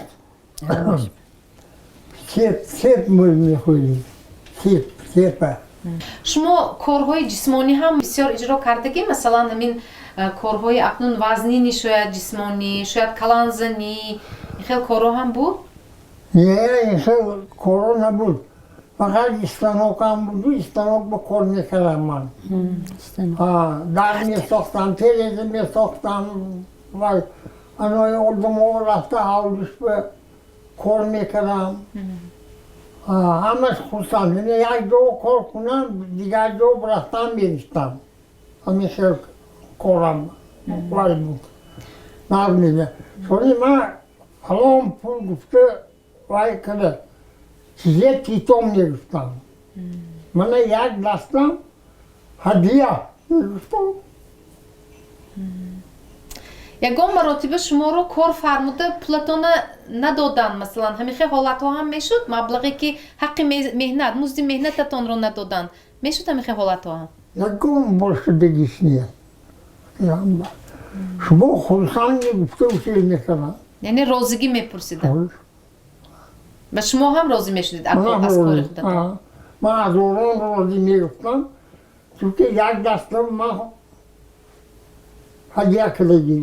سیب مول میخوریم. سیب. шумо корҳои ҷисмонӣ ҳам бисёр иҷро кардагӣ? масалан ҳамин корҳои акнун вазнини шояд ҷисмонӣ шояд каланзанӣ ин хел корҳо ҳам буд? نه این کارو نبود. فقط استانوک هم بود و استانوک با کار میکردم من. در میساختم تلویزیون میساختم و انای اردم رفته حولش به کار میکردم. همش خواستم یعنی یک جا کار کنم دیگر جا برفتم میرفتم. همیشه کارم ولی بود. نرمیده. سوری من الان پول گفته وای کرده چیزی تیتوم میگفتم. من یک دستم هدیه میگفتم. ягон маротиба шуморо кор фармуда пулатона надоданд масалан ҳамихе ҳолатҳо ҳам мешуд? маблағе ки ҳаққи меҳнат музди меҳнататонро надоданд мешуд ҳамихе ҳолатҳо ҳам? ягон бошидагиш не. шумо хурсанги гуфта усил мекардам. яъне розигӣ мепурсиданд ва шумо ҳам розӣ мешудед аз кори худатон? ман аз орон розӣ мегуфтам чунки як дастам ман ҳадия кардагӣ.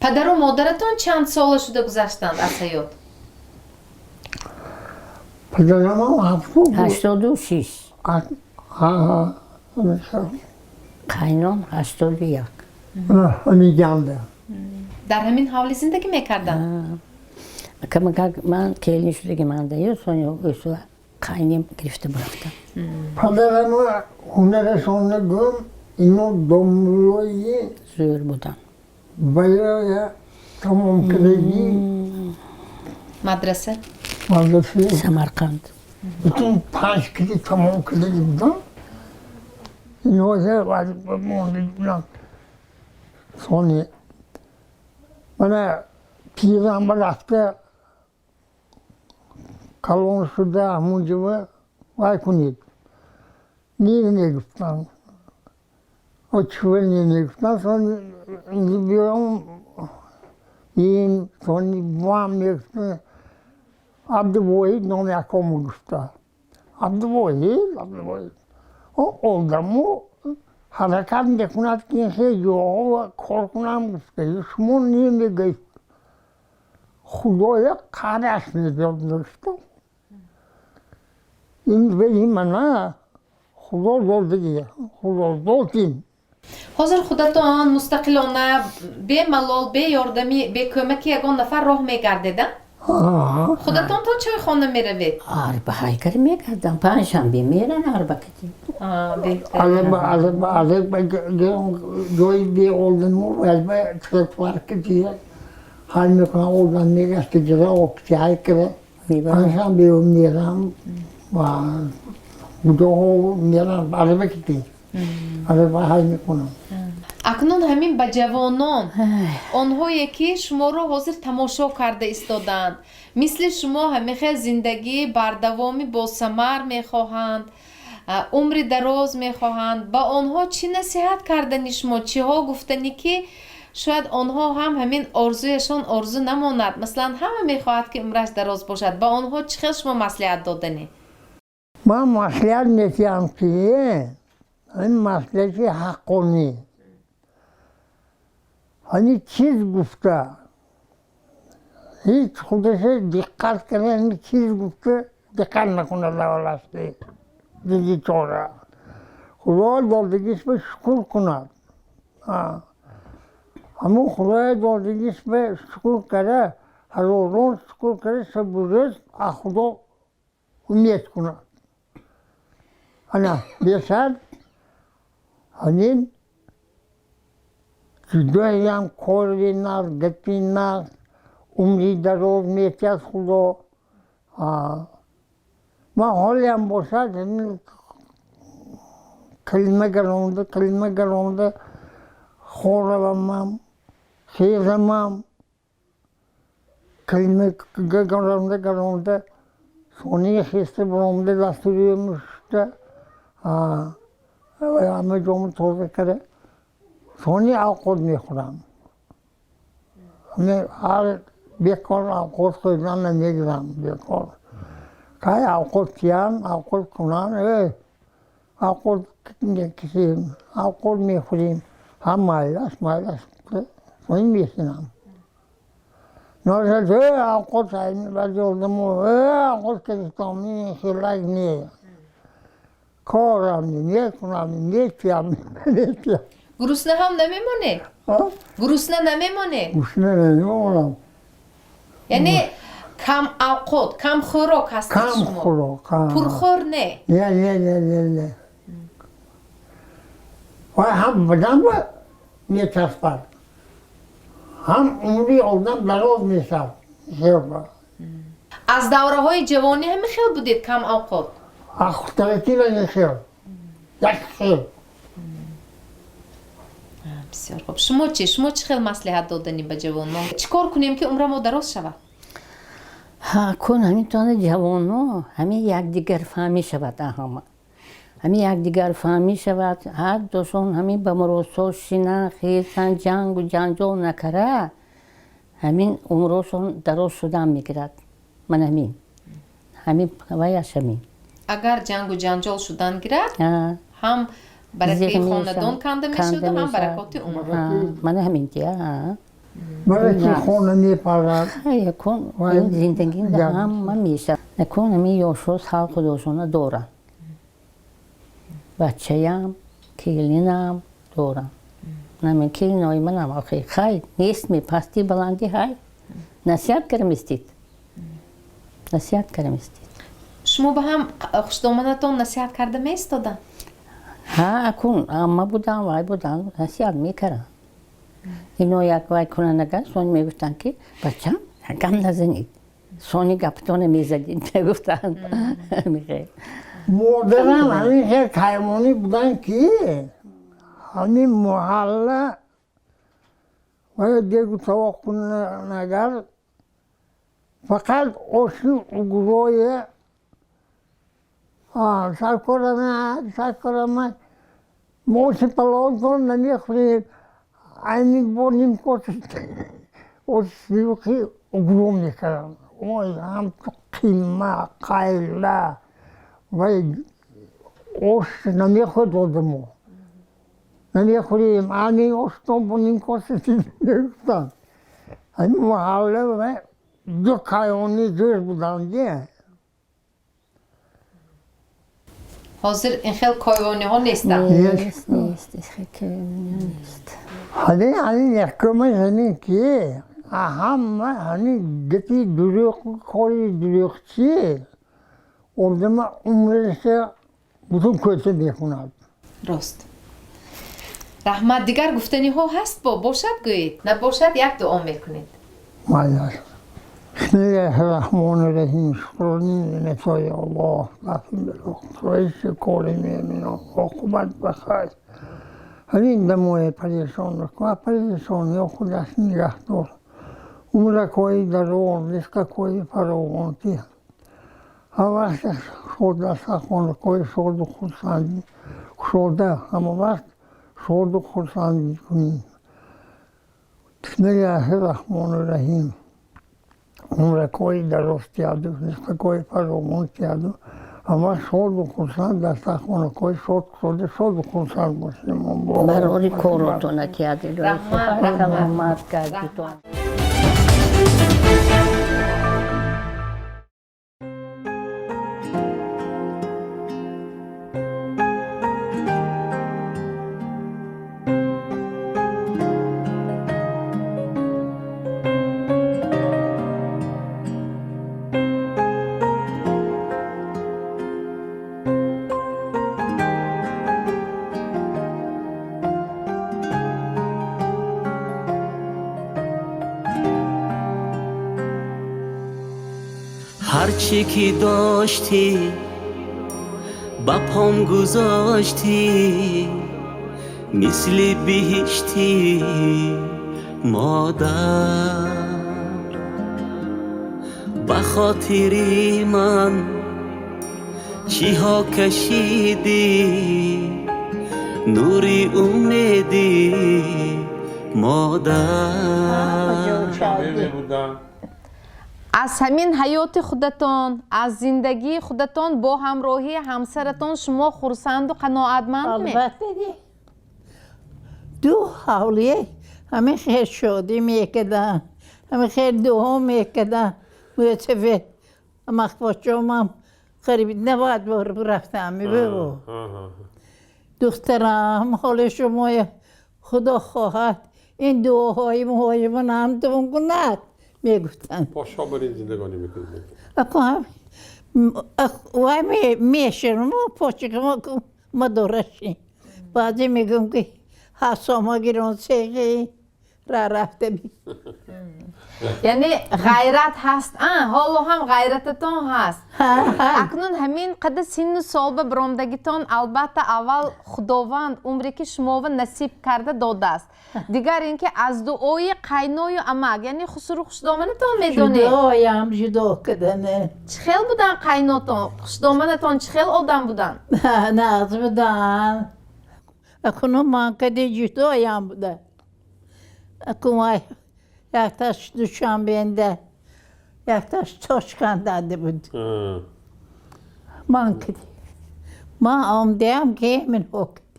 падару модаратон чанд сола шуда гузаштанд аз ҳаёт? падарамам 86 қайнон 81 меганда. дар ҳамин ҳавлӣ зиндагӣ мекарданд? من کلی شده من دیو سونیا گوشو قاینیم گرفته برفتم. پدرم هنرشون گم اینو دنبالی زور بودن. برای تمام کردی. مدرسه؟ مدرسه. سمرقند. bütün 5 kişi tamam kردی بودن. اینو زر وارد بودن. سونی من پیرم رفته کلون شده همونجا وای کنید. نیه نگفتن. o çuvalini yıktıktan sonra biyorum این سونی بوام میگفت عبدالواحد نام یکم گفته عبدالواحد آدمو حرکت میکند که این خیلی جاها کار کنم گفته شما نمیگید خدایا قرش میداد داشتم این ولی من خدا دادگی خدا دادیم Hozir xudoton mustaqilona bemalol beordami beko'maki yagon nafar roh megardida xudoton to choyxona meraved Arba kar میکردم پنجشنبه میرن arba کردیم Araba جایی بی oldum ve traktor diye hal mekan oradan ne geçti gibi okçay gibi anşam bir miram var bu da o miram araba gitti araba hal mekanım акнун ҳамин ба ҷавонон онҳое ки шуморо ҳозир тамошо карда истоданд мисли шумо ҳамихел зиндагии бардавоми босамар мехоҳанд умри дароз мехоҳанд ба онҳо чӣ насиҳат кардани шумо чиҳо гуфтанӣ ки шояд онҳо ҳам ҳамин орзуяшон орзу намонад маслан ҳама мехоҳад ки умраш дароз бошад ба онҳо чӣ хел шумо маслиҳат доданӣ من مسئله میتیم که این مسئله حقانی hani چیز گفته هیچ خودش دقت کنه این چیز گفته دقت نکنه لولسته دیگه چاره خدا دادگیش به شکر کند همون خدا دادگیش به شکر کرده هر روز شکر کرده سبوزش خدا امید کند بیشتر همین جداییم کارینار گپینار عمری دراز میتیز خدا من حالیم باشد کلمه گرانده خورمم خیزمم کلمه گرانده سونی خیسته برامده دستوری مشته همه جامعه توضیح کرده سونی اوقات میخورم هر بیکار اوقات خیزن نمیگرم بیکار که اوقات کیم اوقات کنن اوقات کسیم اوقات میخوریم هم مایلش سونی میشینم نازد اوقات سایمی بعضی آدمو اوقات کلیستامی خیلی نیه کارم نمیکنم نمیپیم گرسنه هم نمیمونه گرسنه نمیمونه گوشنه نمیمونم یعنی کم اوقات کم خوراک هست کم شما خوراک پرخور نه نه و هم بدن میچسبد هم عمری آدم دراز میشد از دوره های جوانی هم خیل بودید کم اوقات اختلاتی نمیشد یک خیل بسیار خوب شما چی خیلی مصلحت دادنی به جوانان چیکار کنیم که عمر ما دراز شود کن همین تانه جوانو همین یکدیگر فهمی شود همین یکدیگر فهمی شود هر دوشون همین به مروسو شینن خیزن جنگ و جنجال نکره همین عمرشون دراز شدن میگیرد من همین وایش همین اگر جنگ و جنجال شدن گیرد هم برکه خاندان کنده میشد و هم برکات عمر من همین دیگه برای خونه میپرد کن این زندگی هم میشه نکن همین یاشوز حق خودشون دارن بچه‌ام کلینم دارم نمی کلینای منم آخه خیلی نیست می پستی بلندی های نصیحت کردم استید شما به هم خوشدامنتون نصیحت کرده میستادن کن اما بودن وای بودن نصیحت میکردن اینو یک وای کنن نگه سونی میگفتن که بچه‌م گم نزنید سونی گپتون میزدید نگفتن میگه مادرم همین خیلی کیمانی بودن که همین محله و دیگه توقع نگر فقط آشی اگروی سرکارم موسی پلاو کن نمیخوریم اینی بونیم کشت o siyuki ogrom yıkarım. O hem kıyma, kayla ve o nami khod odmo. Nami khodim ani oston bunin kosetin yoktan. Hani mahalle ve dükkanı düz budan diye. Hozir in xel koyvoniho nestan. نیست خیلی نیست. Hani yakımız hani ki aham hani geti duruyor koyu duruyor ki orada mı umresi bütün kötü bir kunad. Рост. Раҳмат, дигар гуфтаниҳо ҳаст бошад гӯед, набошад як дуо мекунед. Maalesef. Bismillahirrahmanirrahim. Şükrünü netoy Allah. Lafim belok. Reisi kolimi emin ol. Okubat bakay. Hani demoye perişanlık var. Perişan yok. Kudasın nigahtor. Umra koyu daror. Diska koyu paravanti. Havası şurada sakonu koyu sordu kursandı. Şurada ama bak sordu kursandı. Bismillahirrahmanirrahim. Umre koyu darost yadı, diska koyu paravanti yadı. Ama sordu kursan da sakonu koyu sordu kursan başım. برای کارتون کردی رحمت کردی تو. هرچی که داشتی با پام گذاشتی مثل بهشتی مادر به خاطر من چی ها کشیدی نوری امیدی مادر аз ҳамин ҳаёти худатон аз зиндагии худатон бо ҳамроҳии ҳамсаратон шумо хурсанду қаноатманд ме? البته دو حولیه همه خیر شادی میکردن همه خیر دعا میکردن متفه مخباشم هم قریب 90 بار رفتم بگو دخترم حال شما خدا خواهد این دعاهای مهای من هم تون کند میگفتن پاشا برین زندگانی میکنید اکو هم وای میشنم پاچه که ما دورشیم بعدی میگم که حساما گیرون سیگی را رفته بی яъне ғайрат ҳаст ҳоло ҳам ғайрататон ҳаст акнун ҳамин қадар синну сол ба биромдагитон албатта аввал худованд умре ки шумова насиб карда додааст дигар ин ки аз дуои қайную амак яъне хусуру хушдоманатон медонед جدایم جدا کردنه чӣ хел будан қайнотон хушдоманатон чӣ хел одам будан نه از بدن اکنون من کدی جدایم بوده اکنون یک تاش دوشنبه یک تاش چاشکنده بود من کدی من آمدیم که من هکدی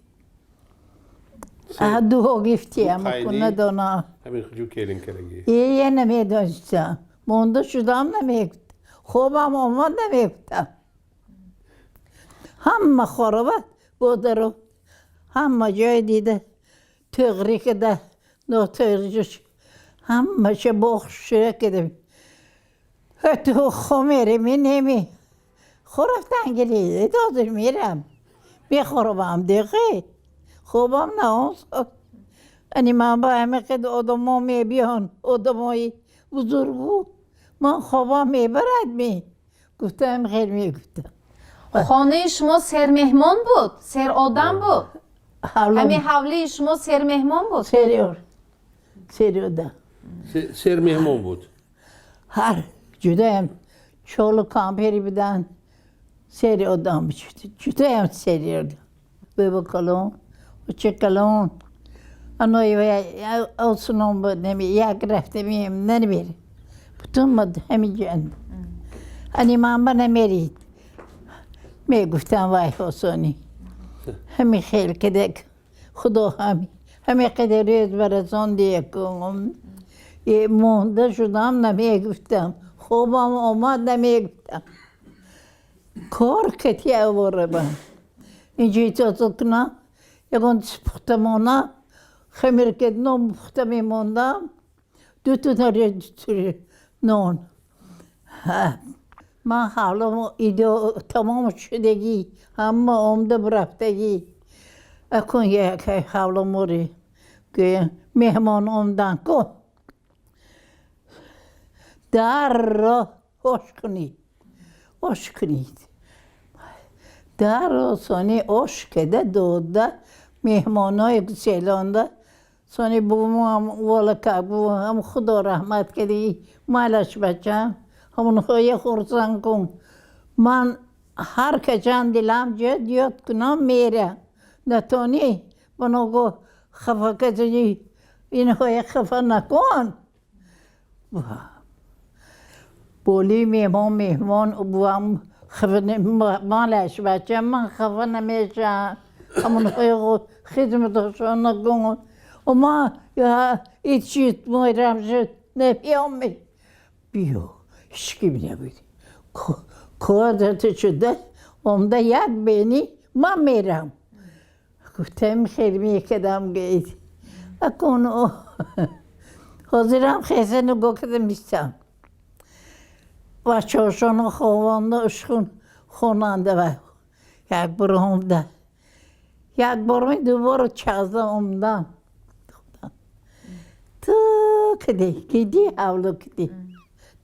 دو ها گفتیم اکنون ندانا همین جو کلین کرگی یه نمیدانستم مونده شدم نمیگفتم خوبم آمد نمیگفتم همه خرابت بوده رو همه جای دیده تغری کده ناتغریش همه چه بخشه کده تو خمیره می نمی خورفتن گلیده دادر میرم میخورم دیگه خوبم نه یعنی من با همه قد آدم ها می بیان آدم های بزرگو من خوابم میبرد می گفتم خیلی میگفتم خانه شما سر مهمان بود سر آدم بود همین حولی شما سر مهمان بود سریور سر مهمان بود هر جدایم چولو کامپیری بدن سری آدم بشود جدایم سری آدم ببا کلون و چه کلون آنوی اوسنون بود نمی یک رفته میم نمیری بتون مد همین جند انی من نمیرید میگفتم وای حسونی همی خیلی کدک خدا همی قدر روز برسان دیگه کنم یه مونده شدم نمیگفتم خوبم آمد نمیگفتم کار کتی اواره با اینجایی تا کنم یکون پختمانه خمیر کدنم پخته میموندم دو تا نون من حالا ایده تمام شدگی اما آمده برفتگی اکن یک حالا موری که مهمان آمدن کن در را hoş کنید در را سانی hoş کده دوده مهمانای سیلانده سانی بوم والا که بوم خدا رحمت کردی مالش بچم همون خواهی خورسان کن من هر کجان دلم جد یاد کنم میره نتونی منو گو خفا کسی این خواهی خفا نکن بولی مهمان بوم خفا مالش بچم من خفا نمیشه همون خواهی خدمتشان نکن و ما ایچیت میرم شد نپیامی بیو هیچکی نبودی کادت شده آمده یک بینی من میرم گفتم خیلی میکدم گید اکن حاضرم خیزه نگو کدم بیستم بچه هاشون خوانده اشکون خوننده و یک بار آمده یک بار دوباره 14 آمدم تو کدی حولو کدی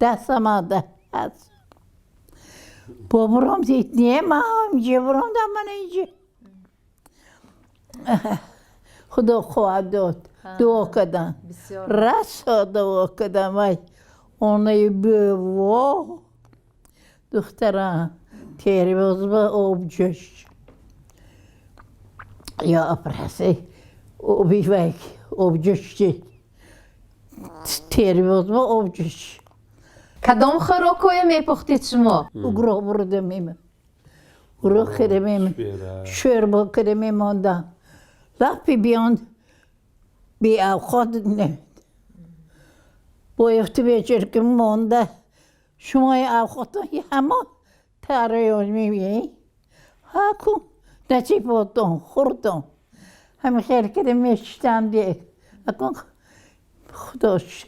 دستم آده هست بابرام دید نیه من اینجا برام دم من اینجا خدا خواهد داد دعا کردن رسا دعا کردن وای اونای بیوا دخترم تیری باز با آب جشت یا اپرسه آبی وای آب جشتی تیری باز با آب جشت کدام خوراکای میپختید شما؟ گروه برده میمون گروه کرده میمون شوربا کرده میموندم لپی بیان بی اوقات نه بایفتی بیچر که مونده شما اوقات همه تریان میبینی ها کن نچی بودم خوردم همه خیلی کرده میشتم دیگه اکن خداش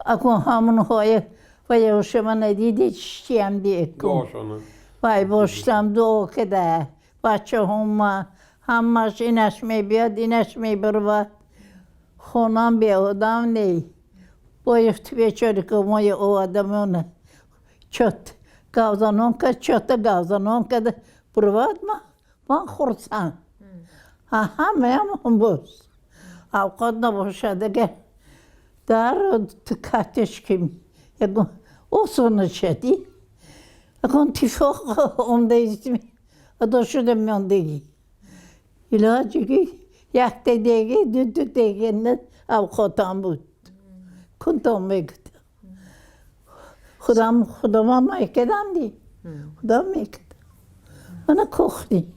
اکن همون های وای شما ندیدی چیم دیگه کن وای باشتم دو کده بچه همش اینش میبیاد اینش میبرود خونم بیادم نی بایفتی بیچاری که ما یه او آدمونه چط گازانون که چط گازانون که برود من خورسن همه هم باز اوقات نباشد اگه در کتش کمی یکون اوسونه شدی یکون تیفاق آمده ایستی ادا شده میاندگی علاجی که یک دیگه دو دیگه نه اوقاتم بود کنتم میگفتم خودم میکدم دی خودم میکدم من کختی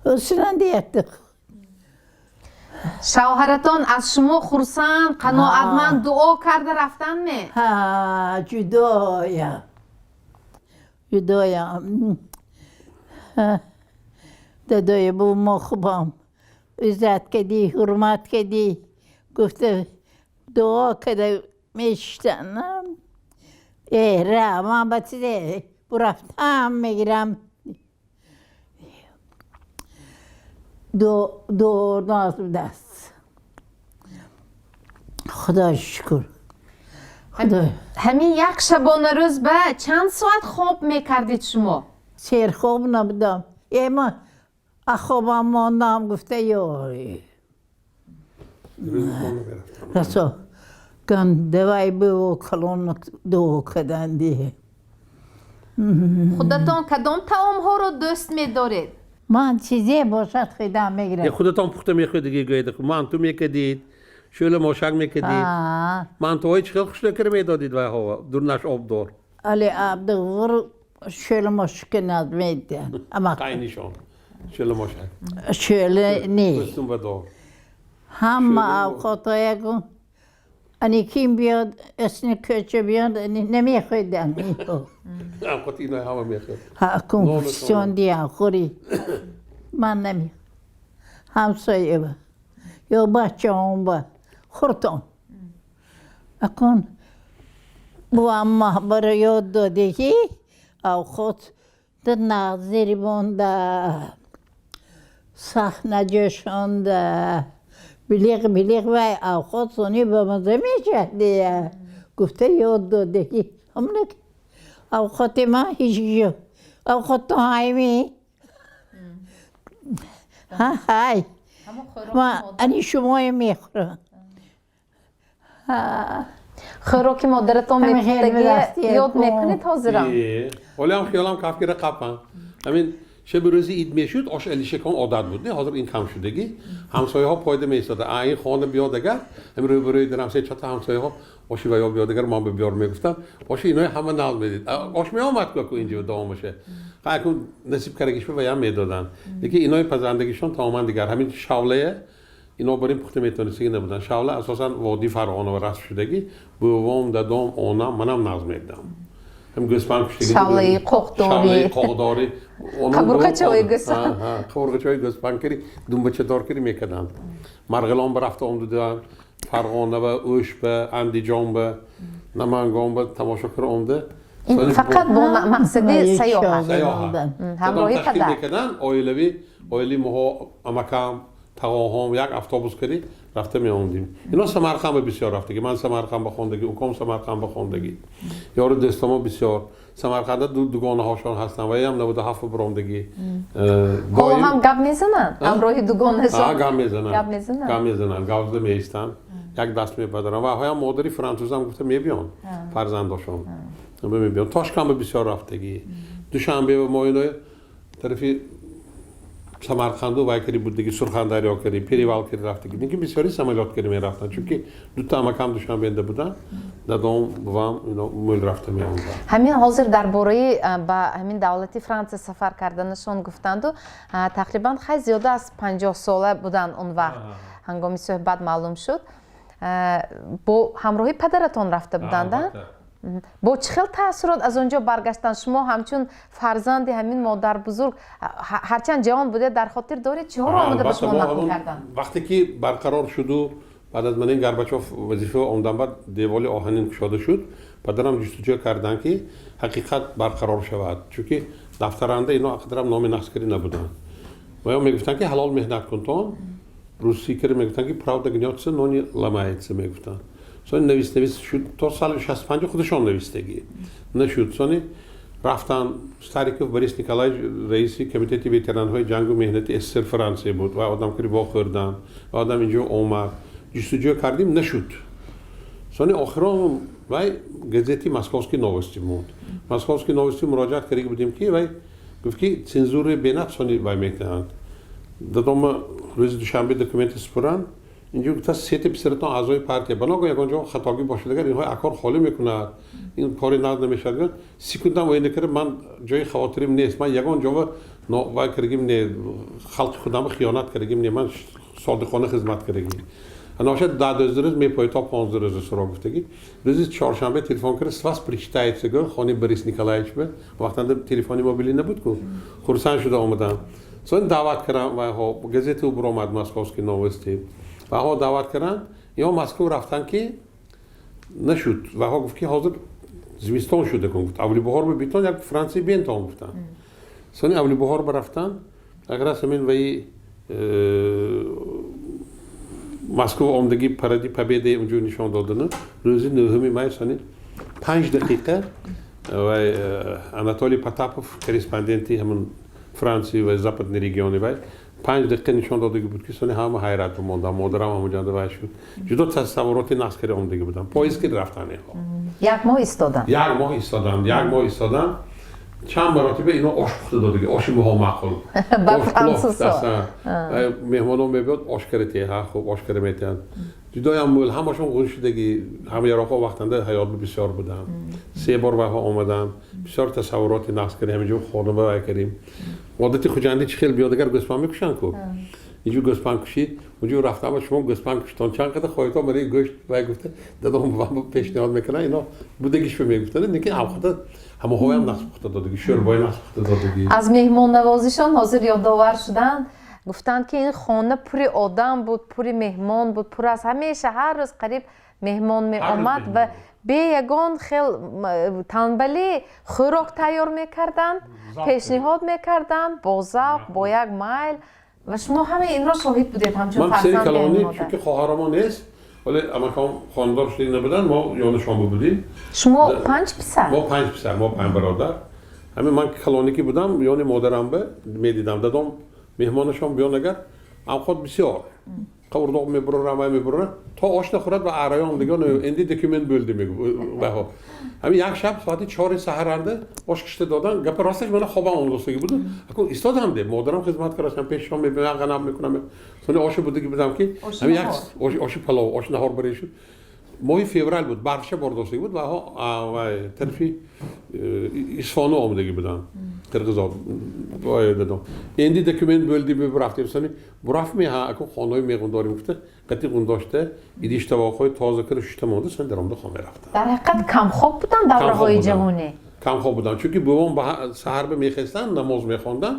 اصلا دیگه شوهرتان از شما خرسند قناعتمند دعا کرده رفتن می؟ ها جدایم دادای بو ما خوبم عزت کردی حرمت کردی گفته دعا کرده میشتنم را من بچه برفتم میگیرم دو نازم دست خدا شکر همین یک شبانه روز به چند ساعت خواب میکردید شما؟ سیر خواب نبودم اما خوابم ماندم گفته یاری رسو کن دوای به کلون دو کدن دیه خودتان کدام طعام ها رو دوست می‌دارید؟ من چیزی باشد خیدم یه میگیرم خودتان پخته میخوردگی گویده من تو میکدید شوله ماشک میکدید من تو های چخیل خوشتکر میدادید و هوا دور نش آب دار علی عبدالغفور شöyle مشکل ندمیده اما قینیشان شوله ماشک şöyle ne کستون و دار همه اوقاتای کن انی کیم بیاد اسنی کچه بیاد نمیخویدم اوقات اینای همه میخورد ها کنفیسیون دیا خوری من نمی همسایه با یا بچه هم با خورتم اکن bu amma bana yod dedi ki avukot da naziri bunda sahnecişonda bilik ve avukot sonu babamıza mı diye gufte yod dedi ki amlık avukatıma hiç yok avukat da haymi hay ama ani şumoy mikro خوراکی مادرتان میخوردگی یاد میکنید حاضرم ولی هم خیالم کفگیر قپم همین شب روزی اید میشد آش الیشه کن عادت بود نه حاضر این کم شدگی همسایه ها پایده میستاده این خانه بیاد اگر همین روی بروی درم سه چطور همسایه ها آشی و یا بیاد اگر من به بیار میگفتم آشی اینای همه نال میدید آش میامد که اینجا دوام بشه خیلی نصیب کردگیش به ویم میدادن دیگه اینای پزندگیشون تماما دیگر همین شاوله اینا بریم پخته میتونستگی نبودن شاوله اساسا وادی فرعانه و رسم شدگی بوام دادم آنم منم نظم میدم هم گسپن کشتگی شاوله قوقداری قبرقه چوی گسپن قبرقه چوی گسپن کری دون بچه دار کری میکردن مرغلان برفته آمدودن فرعانه و اوش به اندیجان به نمنگان به تماشا کر آمده این فقط با مقصد سیاحت همراهی پدر میکردن آیلوی مها امکم تقاهم یک اتوبوس کردی رفته می آمدیم اینا سمرقند بسیار رفته که من سمرقند به خوندگی اون سمرقند به خوندگی یارو دستما بسیار سمرقند دوگانه هاشون هستن و هم 97 براندگی حالا هم گپ میزنن همراه دوگانه شون گپ میزنن گاوزده میستن یک دست میبدرن و های مادری فرانسوز هم گفته میبیان فرزنداشون میبیان تاشکند بسیار رفتگی دوشنبه و ما اینا طرفی سمرقند و وایکری بود دیگه سرخندریا کردیم پیریوال کردیم رفتیم دیگه بسیاری سمالیات کردیم میرفتن چون که دو تا مکان دوشان بنده بودن دادم بوام اینا مول رفته میاوندن همین حاضر درباره با همین دولتی فرانسه سفر کردنشون گفتند و تقریبا خیلی زیاده از 50 ساله بودن اون وقت هنگامی صحبت معلوم شد با همراهی پدرتون رفته بودند با چه خیل تاثیرات از اونجا برگشتن شما همچون فرزند همین مادر بزرگ هرچند جوان بوده در خاطر دارید چه ها آمده به شما نقل کردن وقتی که برقرار شد و بعد از من این گرباچوف وظیفه آمدن بعد دیوال آهنین گشاده شد پدرم جستجو کردن که حقیقت برقرار شود چون که دفترنده اینا اقدرم نام نسکری نبودن و یا میگفتن که حلال مهنت کنتون روسی کری میگفتن که پراودا گنیاتسه نونی لمایتسه میگفتن سونی نویس شد تا سال 65 خودشان نویسندگی نشد سونی رفتن ستاریکوف بوریس نیکولای رئیس کمیته وترانهای جنگ و مهنت اسر فرانسه بود و آدم کری با خوردن و آدم اینجا اومد جستجو کردیم نشد سونی آخرام وای گزیتی مسکوسکی نوستی موند مسکوسکی نوستی مراجعت کردیم بودیم که وای گفت که سنزور بینات سونی وای میکنند دادم روز دوشنبه دکومنت سپران اینجا تا سیت بسیارتان اعضای پارتی بناگاه یکانجا خطاگی باشه دیگر اینها اکار خالی میکند این کاری ناد نمیشه سیکوندم و اینه که من جای خاطریم نیست من یکانجا و وای کردیم نه خلق خودم خیانت کردیم نه من صادقانه خدمت کردیم ناشد 10 روز میپای تا 15 روز سراغ گفتگی روز چهارشنبه تلفن کرد سواس پریشتایتسگو خانی بوریس نیکولایچ به وقتی تلفنی موبیلی نبود کو خرسان شده آمدن سون دعوت کردم و ها گزیته برآمد مسکوسکی نوستی و ها دعوت کردن یا مسکو رفتن که نشد و ها گفت که حاضر زمستان شده کن گفت اولی بهار بیتون یک فرانسوی بینتون گفتن سونی اولی بهار برفتن اگر از همین وی مسکو آمدگی پردی پبیده اونجا نشان دادن روزی 9 مای سونی 5 دقیقه و آناتولی پاتاپوف کریسپاندنتی همون فرانسوی و زاپادنی رژیونی وای 5 دقیقه نشان دادگی بود که سونی همه حیرت موندم مادرم هم اونجا وای شد جدا تصوراتی نسکری آمدگی بودن پاییز که رفتن ها یک ماه ایستادن چند مراتبه اینا آش پخته داده آش ماها معقول با فرانسوسا مهمانان میبود آش کرده ها خوب آش کرده میتن جدای هم مول همشون گوش شدگی همه یارا وقتنده حیات بسیار بودن 3 بار وها آمدن بسیار تصوراتی نقش کردیم همینجور خانم و کریم عادت خوجندی چه خیلی بیادگر گوسفند میکشن کو اینجور گوسفند کشید اونجور رفتم و شما گوسفند کشتن چند قدر خواهیتا برای گوشت و گفته دادم با پیشنهاد میکنه اینا بودگیش به میگفتن اینکه هم همه هم نقش پخته دادگی شوربای نقش پخته دادگی از مهمان نوازیشان حاضر یادآور شدن گفتند که این خانه پوری آدم بود پوری مهمان بود پر از همیشه هر روز قریب مهمان می آمد و به یگان خیلی تنبلی خوراک تیار میکردن پیشنهاد میکردن با ذوق با یک میل و شما همه این را شاهد بودید همچون من سری فرزند کلانی مادر. چون که خواهر ما نیست ولی اما که خاندار شدیم نبودن ما یانشان بودیم شما 5 پسر ما 5 پسر ما 5 برادر همین من کلانی که بودم یعنی مادرم به میدیدم دادم مهمانشان بیان اگر ام خود بسیار قورداغ میبرن میبرن تا آش نخورد و عرایان دیگه اندی دکومنت بولدی میگو همین یک شب ساعت 4 سحرنده آش کشته دادن گپ راستش من خوابم انداختگی بود اكون ایستادم ده مادرم خدمت کردم پیشم میبینم قناب میکنم سن آش بودگی بودم که همین یک آش پلو آش نهار برای شد ماه فوریه بود برشه برداشته بود و طرفی اصفهان آمدگی بودن قرقیزاد باید دادم اندی دکومنت بولدی به رفتیم سنی براف می ها اكو خانه‌ای میگونداری میگفته قطعی گونداشته ایدی اشتباههای تازه کرد شش مونده سن درآمد خانه رفتن در حقیقت کم خواب بودن دوره‌های جوانی کم خواب بودن چون که بابام سحر به میخواستن نماز میخواندن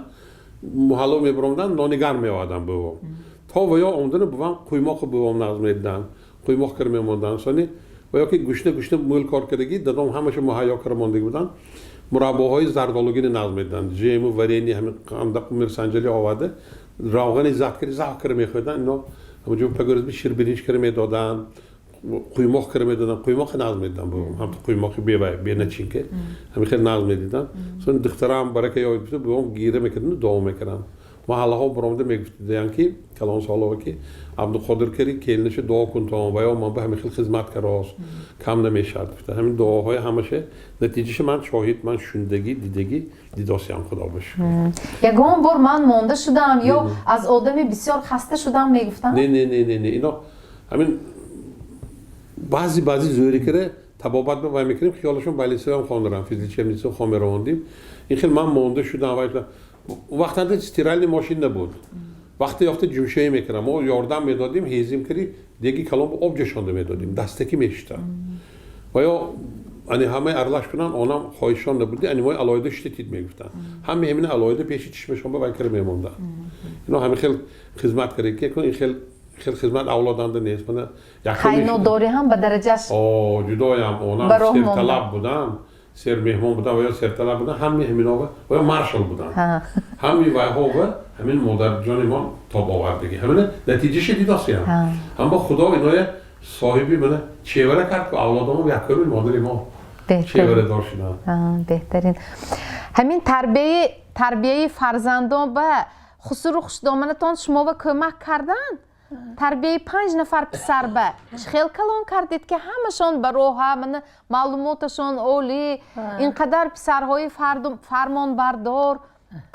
محلا میبرندن نانگر میآوردن بابام تا ویا اومدن بابام قیماق بابام نظم میدادن قیماق کرد میموندن سنی و یا که گوشته مول کار کردگی دادم همش مهیا کرد ماندگی بودن مرباهای زردآلوگی نظم میدادن جیم و ورینی همین قندق مرسنجلی آورده روغن زعفرانی کرد میخوردن اینا همونجور پگرز شیر برنج کرد میدادن قیماق کرد میدادن قیماق نظم میدادن بابام هم قیماق بی نچین که همین خیلی نظم میدادن سن دخترم برای که یاد بشه بابام گیره میکردن دوام میکردن محلها برامده میگفتن که کلان سالا که عبدالقادر کری کلنش دعا کن تا و یا من به همین خیلی خدمت کراس کم نمیشد گفته همین دعاهای همشه نتیجهش من شاهد من شوندگی دیدگی دیداسی هم خدا باشه یگان بار من مانده شدم یا از آدمی بسیار خسته شدم میگفتن نه اینا همین بعضی زوری کره تبابت به میکنیم خیالشون بالیسه هم خواندرم فیزیک چمیسی خام راندیم این خیلی من مانده شدم وقتا استیرال ماشین نبود وقتی یافته جوشه میکنم ما یاردم میدادیم هیزیم کردیم دیگه کلام آب جشانده میدادیم دستکی میشتن و یا یعنی همه ارلاش کنن آنم خواهشان نبودی یعنی ما علایده شتید میگفتن همه همین علایده پیش چشمشون به وکر میموندن اینا همه خیلی خدمت کرده که این خیلی خدمت اولادنده نیست من خیانتداری هم به درجهش جدایم آنم سر طلب بودن سر مهمان بودن و یا سر طلب بودن همین آقا و یا مارشال بودن همین و همین مادر جان ما تا باوردگی همین نتیجه دیداسی هم با خدا اینای صاحبی منه چهوره کرد که اولادامو یکر مادر ما چهوره دار شدن بهترین همین تربیه فرزندان به خسرو خوشدامنتان شما به کمک کردن تربیه 5 نفر پسر به خیلی کلان کردید که همشان به روح من معلوماتشان اولی اینقدر پسرهای فرمان بردار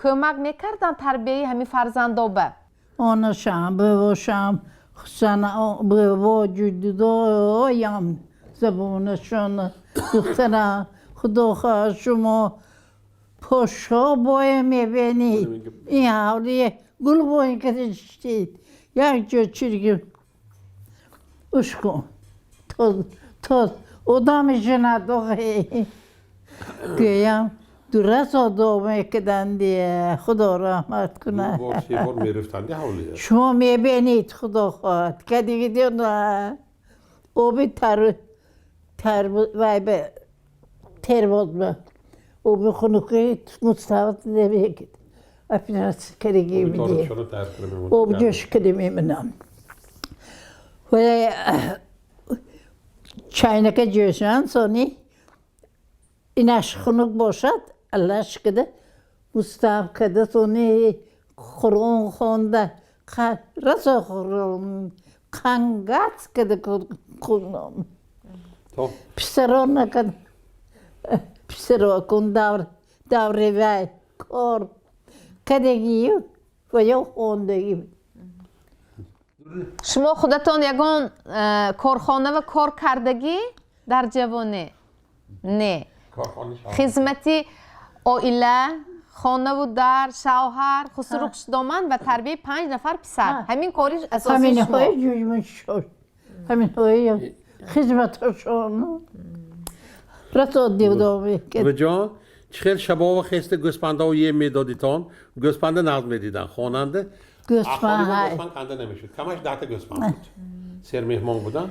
کمک میکردن تربیه همین فرزندا به آنشان بوشم سنا به وجود دایم زبونشان دخترم خدا خواه شما پاشا بای میبینید این حالی گل بای کدشتید یک جا چرگی اش کن تا آدمشون نداغه گویم درست آدمه کدن دیه خدا رحمت کنه شما میبینید خدا خواهد که دیگه دیونه آبی تر بود به آبی خونوکی مستوت نمیگید اپینات کرگی میدی آب جوش کدی میمونم و چاینک جوشن سانی اینش خونوک باشد اللهش کده مستوت کده سانی خورون خونده رسا خورون خنگات کده کنم پسران نکن پسران کن دوره کار کدگی و یا خوندگی. شما خودتان یگان کارخانه و کار کردگی در جوانی؟ نه. خدمتی عائله، خانه و در، شوهر، خسروش دامن و تربیت 5 نفر پسر. همین کاریش اساسی همین شما. های جوجمون شد. همین های خدمتشون رسا دیودامی که و جان چخیل شبا و خسته گوسپنده و یه میدادیتان گوسپنده نقد میدیدن خواننده گوسپند های گوسپند کنده نمیشد کمش 10 تا گوسپند بود سر مهمان بودن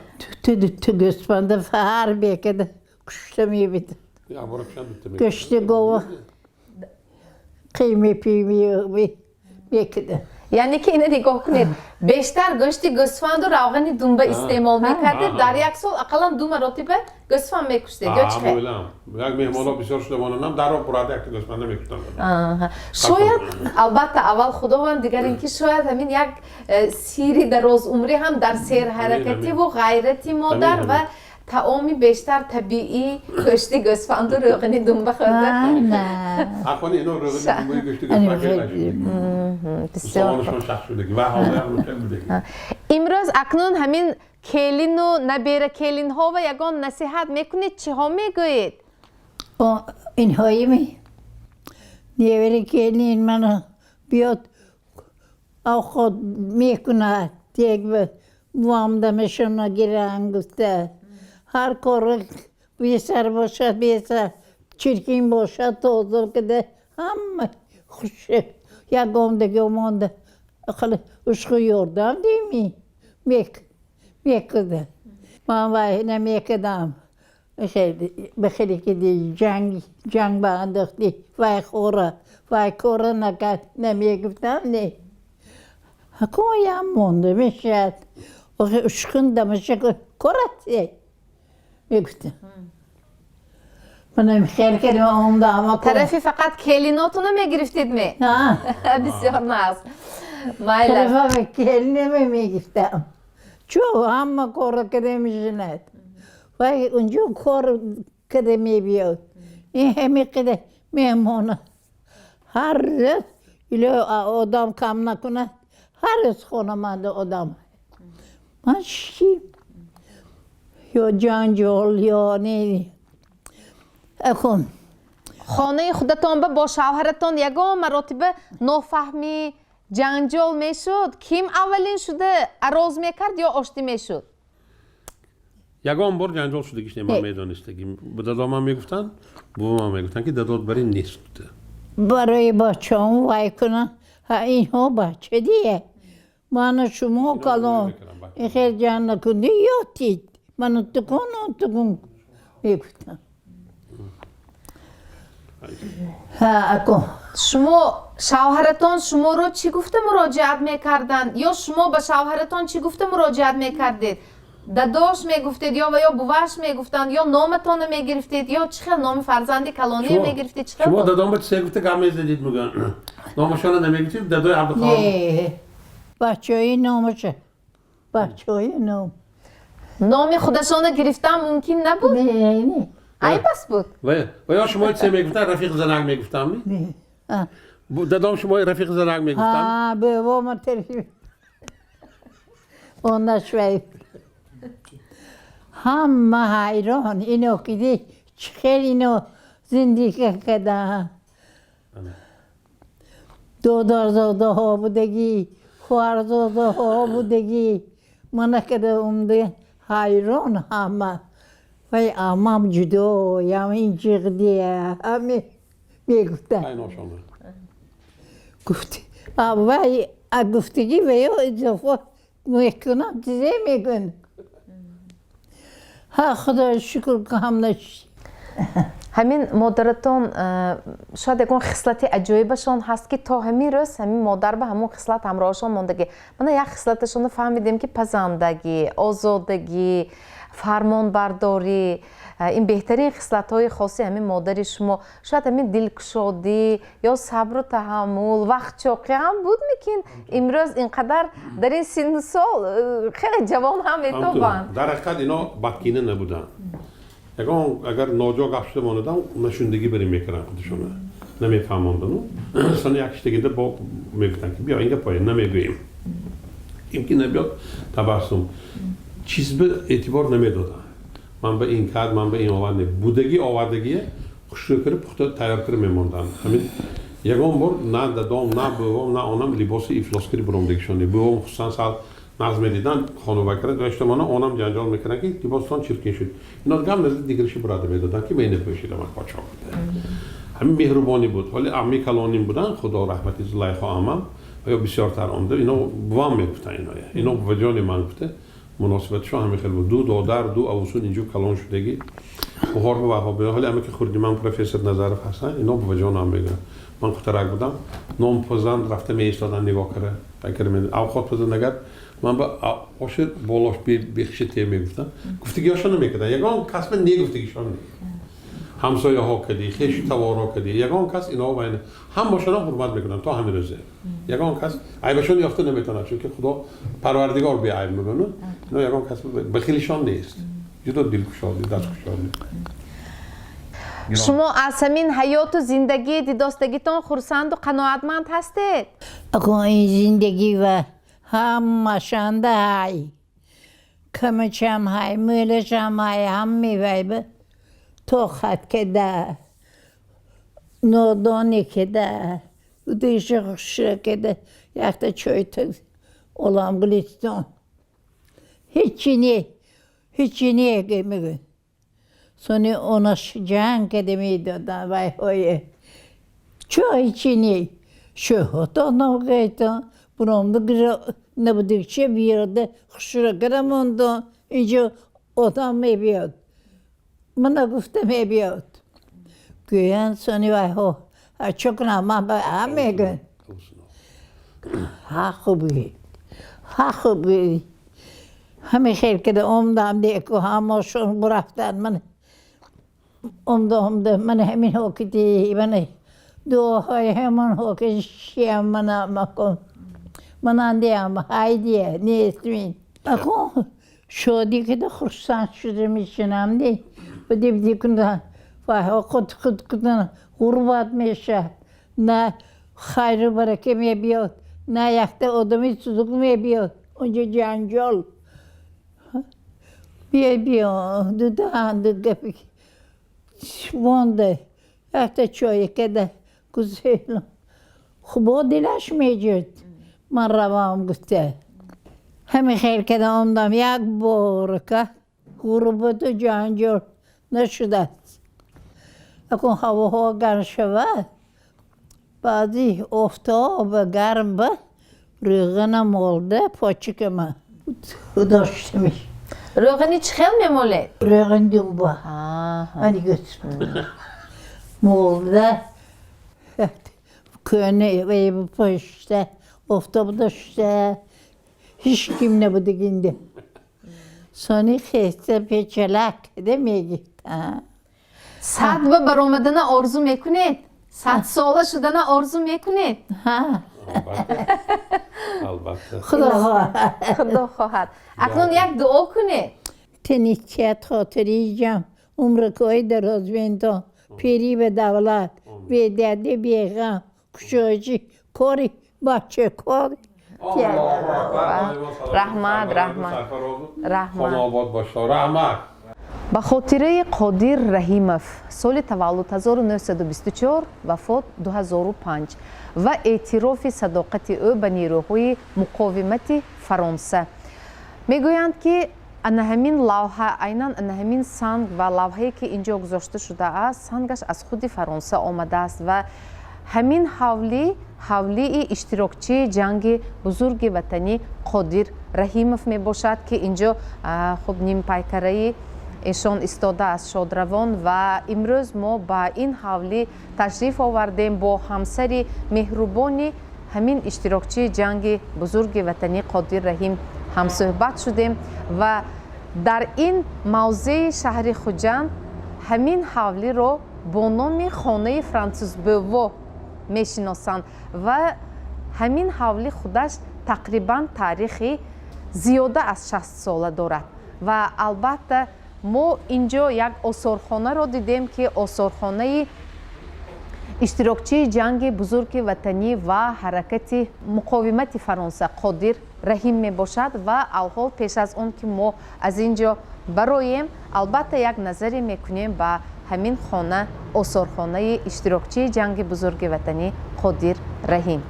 تو گوسپنده فهر بیکده کشته میبید یا برکشان دوته کشته گوه قیمه پیمی بیکده. یعنی که اینه نگاه کنید بیشتر گوشت گوسفند و روغن دنبه استعمال میکرده در یک سال اقلا 2 مرتبه گوسفند میکشته یا چه؟ معمولا یک مهمان ها بسیار شده مانم در رو براده یک گوسپنده میکشتن شاید البته اول خداوند دیگر اینکه شاید همین یک سیری در روز عمری هم در سیر حرکتی و غیرتی مادر و تعامی بیشتر طبیعی گوشت گوسفند و روغن دنبه خورده. نه اخوانی اینو روغن دنبه گوشت گوسپنده بسیار شخص شدگی و حاضر هم بودگی امروز اکنون همین کلین و نبیره کلین ها و یگان نصیحت میکنید چی ها میگویید؟ این هایی می نیوری کلین منو بیاد او خود میکنه دیگه به وامدمشون رو گیرن گفته هر کار بیسر باشد بیسر چرکین باشد توضیح کده همه خوشه یک گامدگی مانده خیلی عشق یاردم دیمی میکده من وای نمیکدم بخیلی که دی جنگ باندختی وای خوره نکرد نمیگفتم نه حکویم مانده میشد عشقن دمشه کرد میگفتم من خیلی کردم اون داما طرفی فقط کلیناتونو میگرفتید می؟ نه بسیار ناز مایلا طرفا کلی میگفتم چو همه کار کده میشند وای اونجا کار کده میبیاد این همه کده میمونه هر روز آدم کم نکنه هر روز خانواده آدم من چی یا جنجال یا نی اکن خانه خودتان با شوهرتان یگان مراتب نافهمی جنجال میشد کیم اولین شده عراض میکرد یا آشتی میشد؟ یگان بار جنجال شدگیش نمان میدانستگی به دادام هم میگفتن بابام هم میگفتن که دادات برای نیست بوده برای بچه هم وای کنن این ها بچه دیه من شما کلان این خیلی جان نکنی یادید من تکون میگفتم اکن شما شوهرتان شما رو چی گفته مراجعت میکردن یا شما به شوهرتان چی گفته مراجعت میکردید؟ داداش میگفتید یا بوش میگفتند یا نامتان میگرفتید یا چه خیلی نام فرزندی کلانی میگرفتید چه شما دادام به چه گفته گم میزدید میگن نامشان نمیگفتید دادای عبدالخالق نه بچه های نامشه بچه های نام خودشان گرفتن ممکن نبود؟ نه ای بس بود و یا شما چه میگفتن رفیق زنگ میگفتم نه دادام شما رفیق زنگ میگفتم به ما ترفیق اون نشوید همه حیران اینو کدی خیلی اینو زندگی کده دادرزاده ها بودگی خوارزاده ها بودگی من کده اومده حیران همه وای امام جدا یا این جغدیه همه میگفته گفتی وای گفتگی و یا اضافه میکنم چیزی میگن ها خدا شکر که هم نشی همین مادرتان شاید یکون خصلت عجایبشان هست که تا همین روز همین مادر به همون خصلت همراهشان موندگی من یک خصلتشان فهمیدیم که پسندگی آزادگی فرمان برداری این بهترین خصلت های خاصی همین مادر شما شاید همین دلکشادی یا صبر و تحمل وقت چاقی هم بود میکن امروز اینقدر در این سن و سال خیلی جوان هم میتوان در حقیقت اینا بدکینه نبودن اگر ناجا گفته ماندن نشوندگی بریم میکردن خودشونه نمیفهموندن سن یکیش دیگه با میگفتن که بیا اینجا پایین نمیگوییم این که نبیاد تبسم چیز به اعتبار نمیدادن من به این کار من به این آورده بودگی آوردگیه خوشکره پخته تیار کرده میموندن همین یکم بار نه دادم نه بوم نه آنم لباس افلاسکری برامدگیشونه بوم خصوصا سال نظم دیدن خانواده داشته مانه آنم جنجال میکنن که لباسشون چرکین شد اینا گام نزد دیگرش براده میدادن که بین پوشیده من قاچاق همین مهربانی بود ولی عمی کلانیم بودن خدا رحمتی زلیخا عمم و یا بسیارتر آمده اینا بوام میگفتن اینا به جان من گفته مناسبتشون همین خیلی بود دو دادر دو اوسون اینجا کلان شدگی بخار به وهابی حالی اما که خوردی من پروفسور نظرف هستن اینا به جان هم میگن من خطرک بودم نام پزند رفته می ایستادن نگاه کرده فکر می او خود پزند نگرد من با آشه بالاش بیخشتی میگفتم گفتگیاشون نمیکردن یگان کس من نگفتگیشون نمیکردن همسایه ها کدی خیش توارا کدی یگان کس اینا بین هم باشن حرمت میکنن تا همین روزه یگان کس عیبشون یافته نمیتونه چون که خدا پروردگار بی عیب میکنه اینا یگان کس بخیلشان نیست جدا دلکشادی دستکشادی شما از همین حیات و زندگی دیداستگیتان خرسند و قناعتمند هستید؟ اگه این زندگی و هم شنده های کمچ هم های ملش هم های هم میوی به تو خط که ده نادانی که ده دیش خوشه که ده یکتا چوی تا اولام گلیستان هیچی نیه که میگه سونی اوناش جنگ که میدادن وای های چو هیچی نیه شو تا نوگیتا برام بگیره نبودی چه بیارده خوشره گرموندن اینجا آدم میبیاد من گفته میبیاد گویان سونی وای ها چه کنم من به هم میگن ها خوبی همه خیلی که اومدم دیگه همشون برفتن من اومده من همین ها که دی من دعاهای همون ها که شیم من مکن من اندیم هایدیه نیست مین اکو شادی که ده خرسان شده میشنم دی بدی کنه و خود کنه غربت میشه نه خیر و برکه میبیاد نه یکته آدمی سوزک میبیاد اونجا جنجال بیاد دو دهان دو گپی وانده یکته چایی که ده گزیلم خوبا دلش میجد من روام گفته همین خیلی که آمدم یک بار که غربت و جنجال نشده اکن هواها گرم شود بعدی افتاب گرم به روغن مالده پاچک من داشتمیش روغنی چه خیلی میمولد؟ روغن دوبا من گفتم مالده کنه وی پشته افتاب داشته هیچ کم نبوده گنده سانی خیسته پیچلک ده میگید صد به برآمدن آرزو میکنید؟ 100 ساله شدن آرزو میکنید؟ البته خدا خواهد اکنون یک دعا کنید تنیچیت خاطری جم عمرکای دراز بینتا پیری به دولت به درده بیغم کشاجی کاری بچه کاری رحمت به خاطره قادر رحیمов سال تولد 1924 وفات 2005 و اعتراف صداقت او به نیروهای مقاومت فرانسه میگویند که انا همین لوحه عیناً انا همین سنگ و لوحه‌ای که اینجا گذاشته شده است سنگش از خود فرانسه آمده است و همین حولی اشتراکچی جنگ بزرگ وطنی قادر رحیمов می باشد که اینجا خب نیم پیکره ایشان ایستاده است شادروان و امروز ما با این حولی تشریف آوردیم با همسر مهربانی همین اشتراکچی جنگ بزرگ وطنی قادر رحیم هم صحبت شدیم و در این موضع شهر خوجند همین حولی رو با نام خانه فرانسیس بوو میشناسند و همین حولی خودش تقریبا تاریخی زیاده از 60 ساله دارد و البته ما اینجا یک آثارخانه را دیدیم که آثارخانه иштирокчии ҷанги бузурги ватанӣ ва ҳаракати муқовимати Фаронса Қодир Раҳим мебошад ва алҳол пеш аз он ки мо аз ин ҷо бароем, албатта як назаре мекунем ба ҳамин хона, осорхонаи иштирокчии ҷанги бузурги ватанӣ Қодир Раҳим.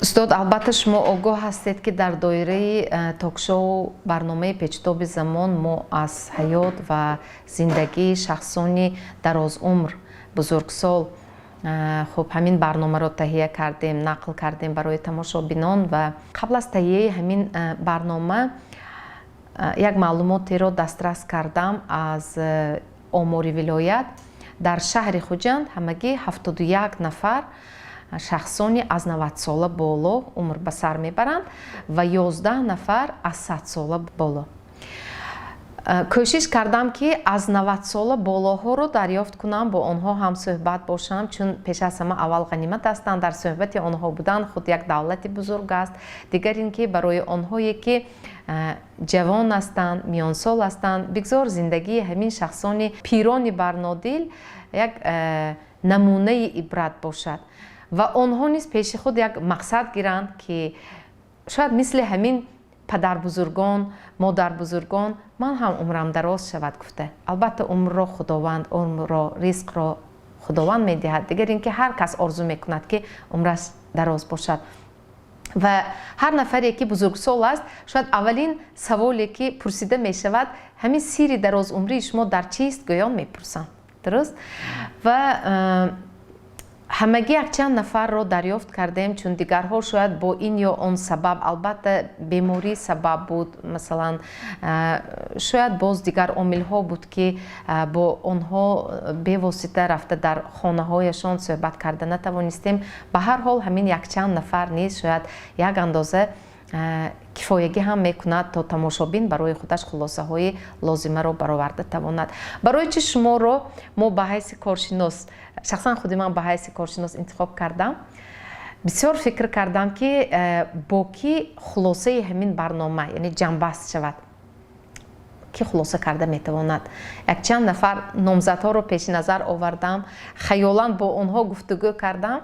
Устод, албатта шумо огоҳ ҳастед ки дар доираи токшоу барномаи Печтоби замон мо аз ҳаёт ва зиндагии шахсони дарозумр, бузургсол хуб ҳамин барномаро таҳия кардем, нақл кардем барои тамошобинон ва қабл аз таҳияи ҳамин барнома як маълумотеро дастрас кардам аз омори вилоят. Дар шаҳри Хуҷанд ҳамагӣ 71 нафар шахсони аз 90 сола боло умр ба сар мебаранд ва 11 нафар аз 100 сола боло. Кӯшиш кардам ки аз 90 сола болоҳоро дарёфт кунам, бо онҳо ҳам суҳбат бошам, чун пеш аз ҳама аввал ғанимат ҳастанд. Дар суҳбати онҳо будан худ як давлати бузург аст. Дигар ин ки барои онҳое ки ҷавон ҳастанд, миёнсол ҳастанд, бигзор зиндагии ҳамин шахсони пирони барнодил як намунаи ибрат бошад ва онҳо низ пеши худ як мақсад гиранд ки шояд мисли ҳамин падарбузургон, модарбузургон ман ҳам умрам дароз шавад гуфта. Албатта умрро худованд, умрро, ризқро худованд медиҳад. Дигар ин ки ҳар кас орзу мекунад ки умраш дароз бошад. ва ҳар нафаре ки бузургсол аст, шояд аввалин саволе ки пурсида мешавад, ҳамин сирри дарозумрии шумо дар чист гӯён мепурсанд. Дуруст? Ва ҳамагӣ якчанд нафарро дарёфт кардем, чун дигарҳо шояд бо ин ё он сабаб, албатта беморӣ сабаб буд, масалан шояд боз дигар омилҳо буд ки бо онҳо бевосита рафта дар хонаҳояшон суҳбат карда натавонистем. Ба ҳар ҳол ҳамин якчанд нафар низ шояд як андоза кифоягӣ ҳам мекунад то тамошобин барои худаш хулосаҳои лозимаро бароварда тавонад. Барои чӣ шуморо мо ба ҳайси коршинос, шахсан худи ман ба ҳайси коршинос интихоб кардам? Бисёр фикр кардам ки бо ки хулосаи ҳамин барнома, яъне ҷамъбаст шавад, ки хулоса карда метавонад. Якчанд нафар номзадҳоро пеши назар овардам, хаёлан бо онҳо гуфтугӯ кардам,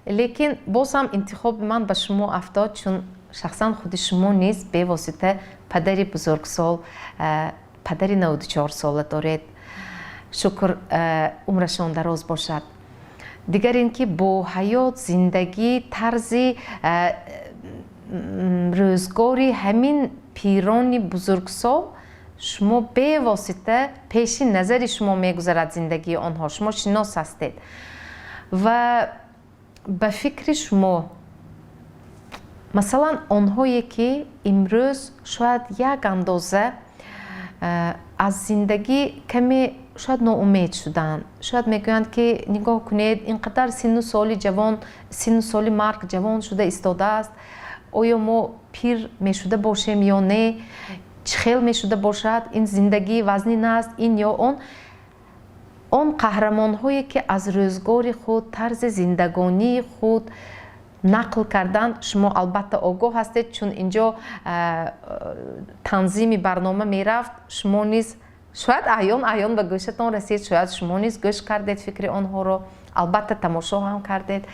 лекин боз ҳам интихоби ман ба шумо афтод, чун шахсан худи шумо низ бевосита падари бузургсол, падари 94 сола доред. Шукр умрашон дароз бошад. Дигар ин ки бо ҳаёт, зиндагӣ, тарзи рӯзгори ҳамин пирони бузургсол шумо бевосита пеши назари шумо мегузарад зиндагии онҳо. Шумо шинос ҳастед. Ва ба фикри шумо масалан онҳое ки имрӯз шояд як андоза аз зиндагӣ каме шояд ноумед шуданд, шояд мегӯянд ки нигоҳ кунед ин қадар синну соли ҷавон, синну соли марг ҷавон шуда истодааст, оё мо пир мешуда бошем ё не, чӣ хел мешуда бошад, ин зиндагии вазнин аст, ин ё он қаҳрамонҳое ки аз рӯзгори худ, тарзи зиндагонии худ нақл карданд. Шумо албатта огоҳ ҳастед, чун инҷо танзими барнома мерафт, шумо низ шояд аён ба гӯшатон расид, шояд шумо низ гӯш кардед фикри онҳоро, албатта тамошо ҳам кардед.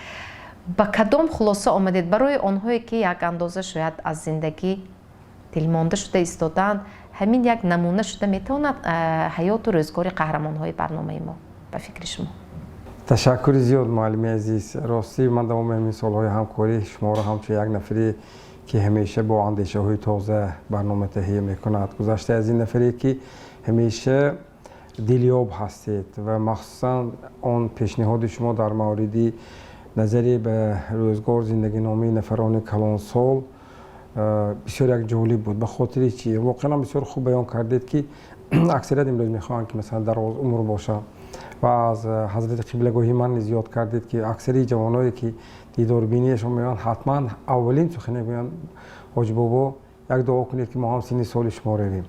Ба кадом хулоса омадед барои онҳое ки як андоза шояд аз зиндагӣ дилмонда шуда истоданд? ҳамин як намуна шуда метавонад ҳаёту рӯзгори қаҳрамонҳои барномаи мо ба фикри шумо? ташаккури зиёд муаллими азиз. Рости ман тамоми ҳамин солҳои ҳамкорӣ шуморо ҳамчун як нафаре ки ҳамеша бо андешаҳои тоза барнома таҳия мекунад, гузашта аз ин нафаре ки ҳамеша дилёб ҳастед ва махсусан он пешниҳоди шумо дар мавриди نظری به روزگار زندگی نامه نفران کلانسال بسیار یک جالب بود. به خاطر چی؟ واقعا بسیار خوب بیان کردید که اکثریت امروز میخوان که مثلا دراز عمر باشه و از حضرت قبلگاهی من زیاد کردید که اکثری جوانایی که دیداربینیشون میان حتما اولین سخنی میگن حاج بابا یک دعا کنید که ما هم سن سال شما رویم.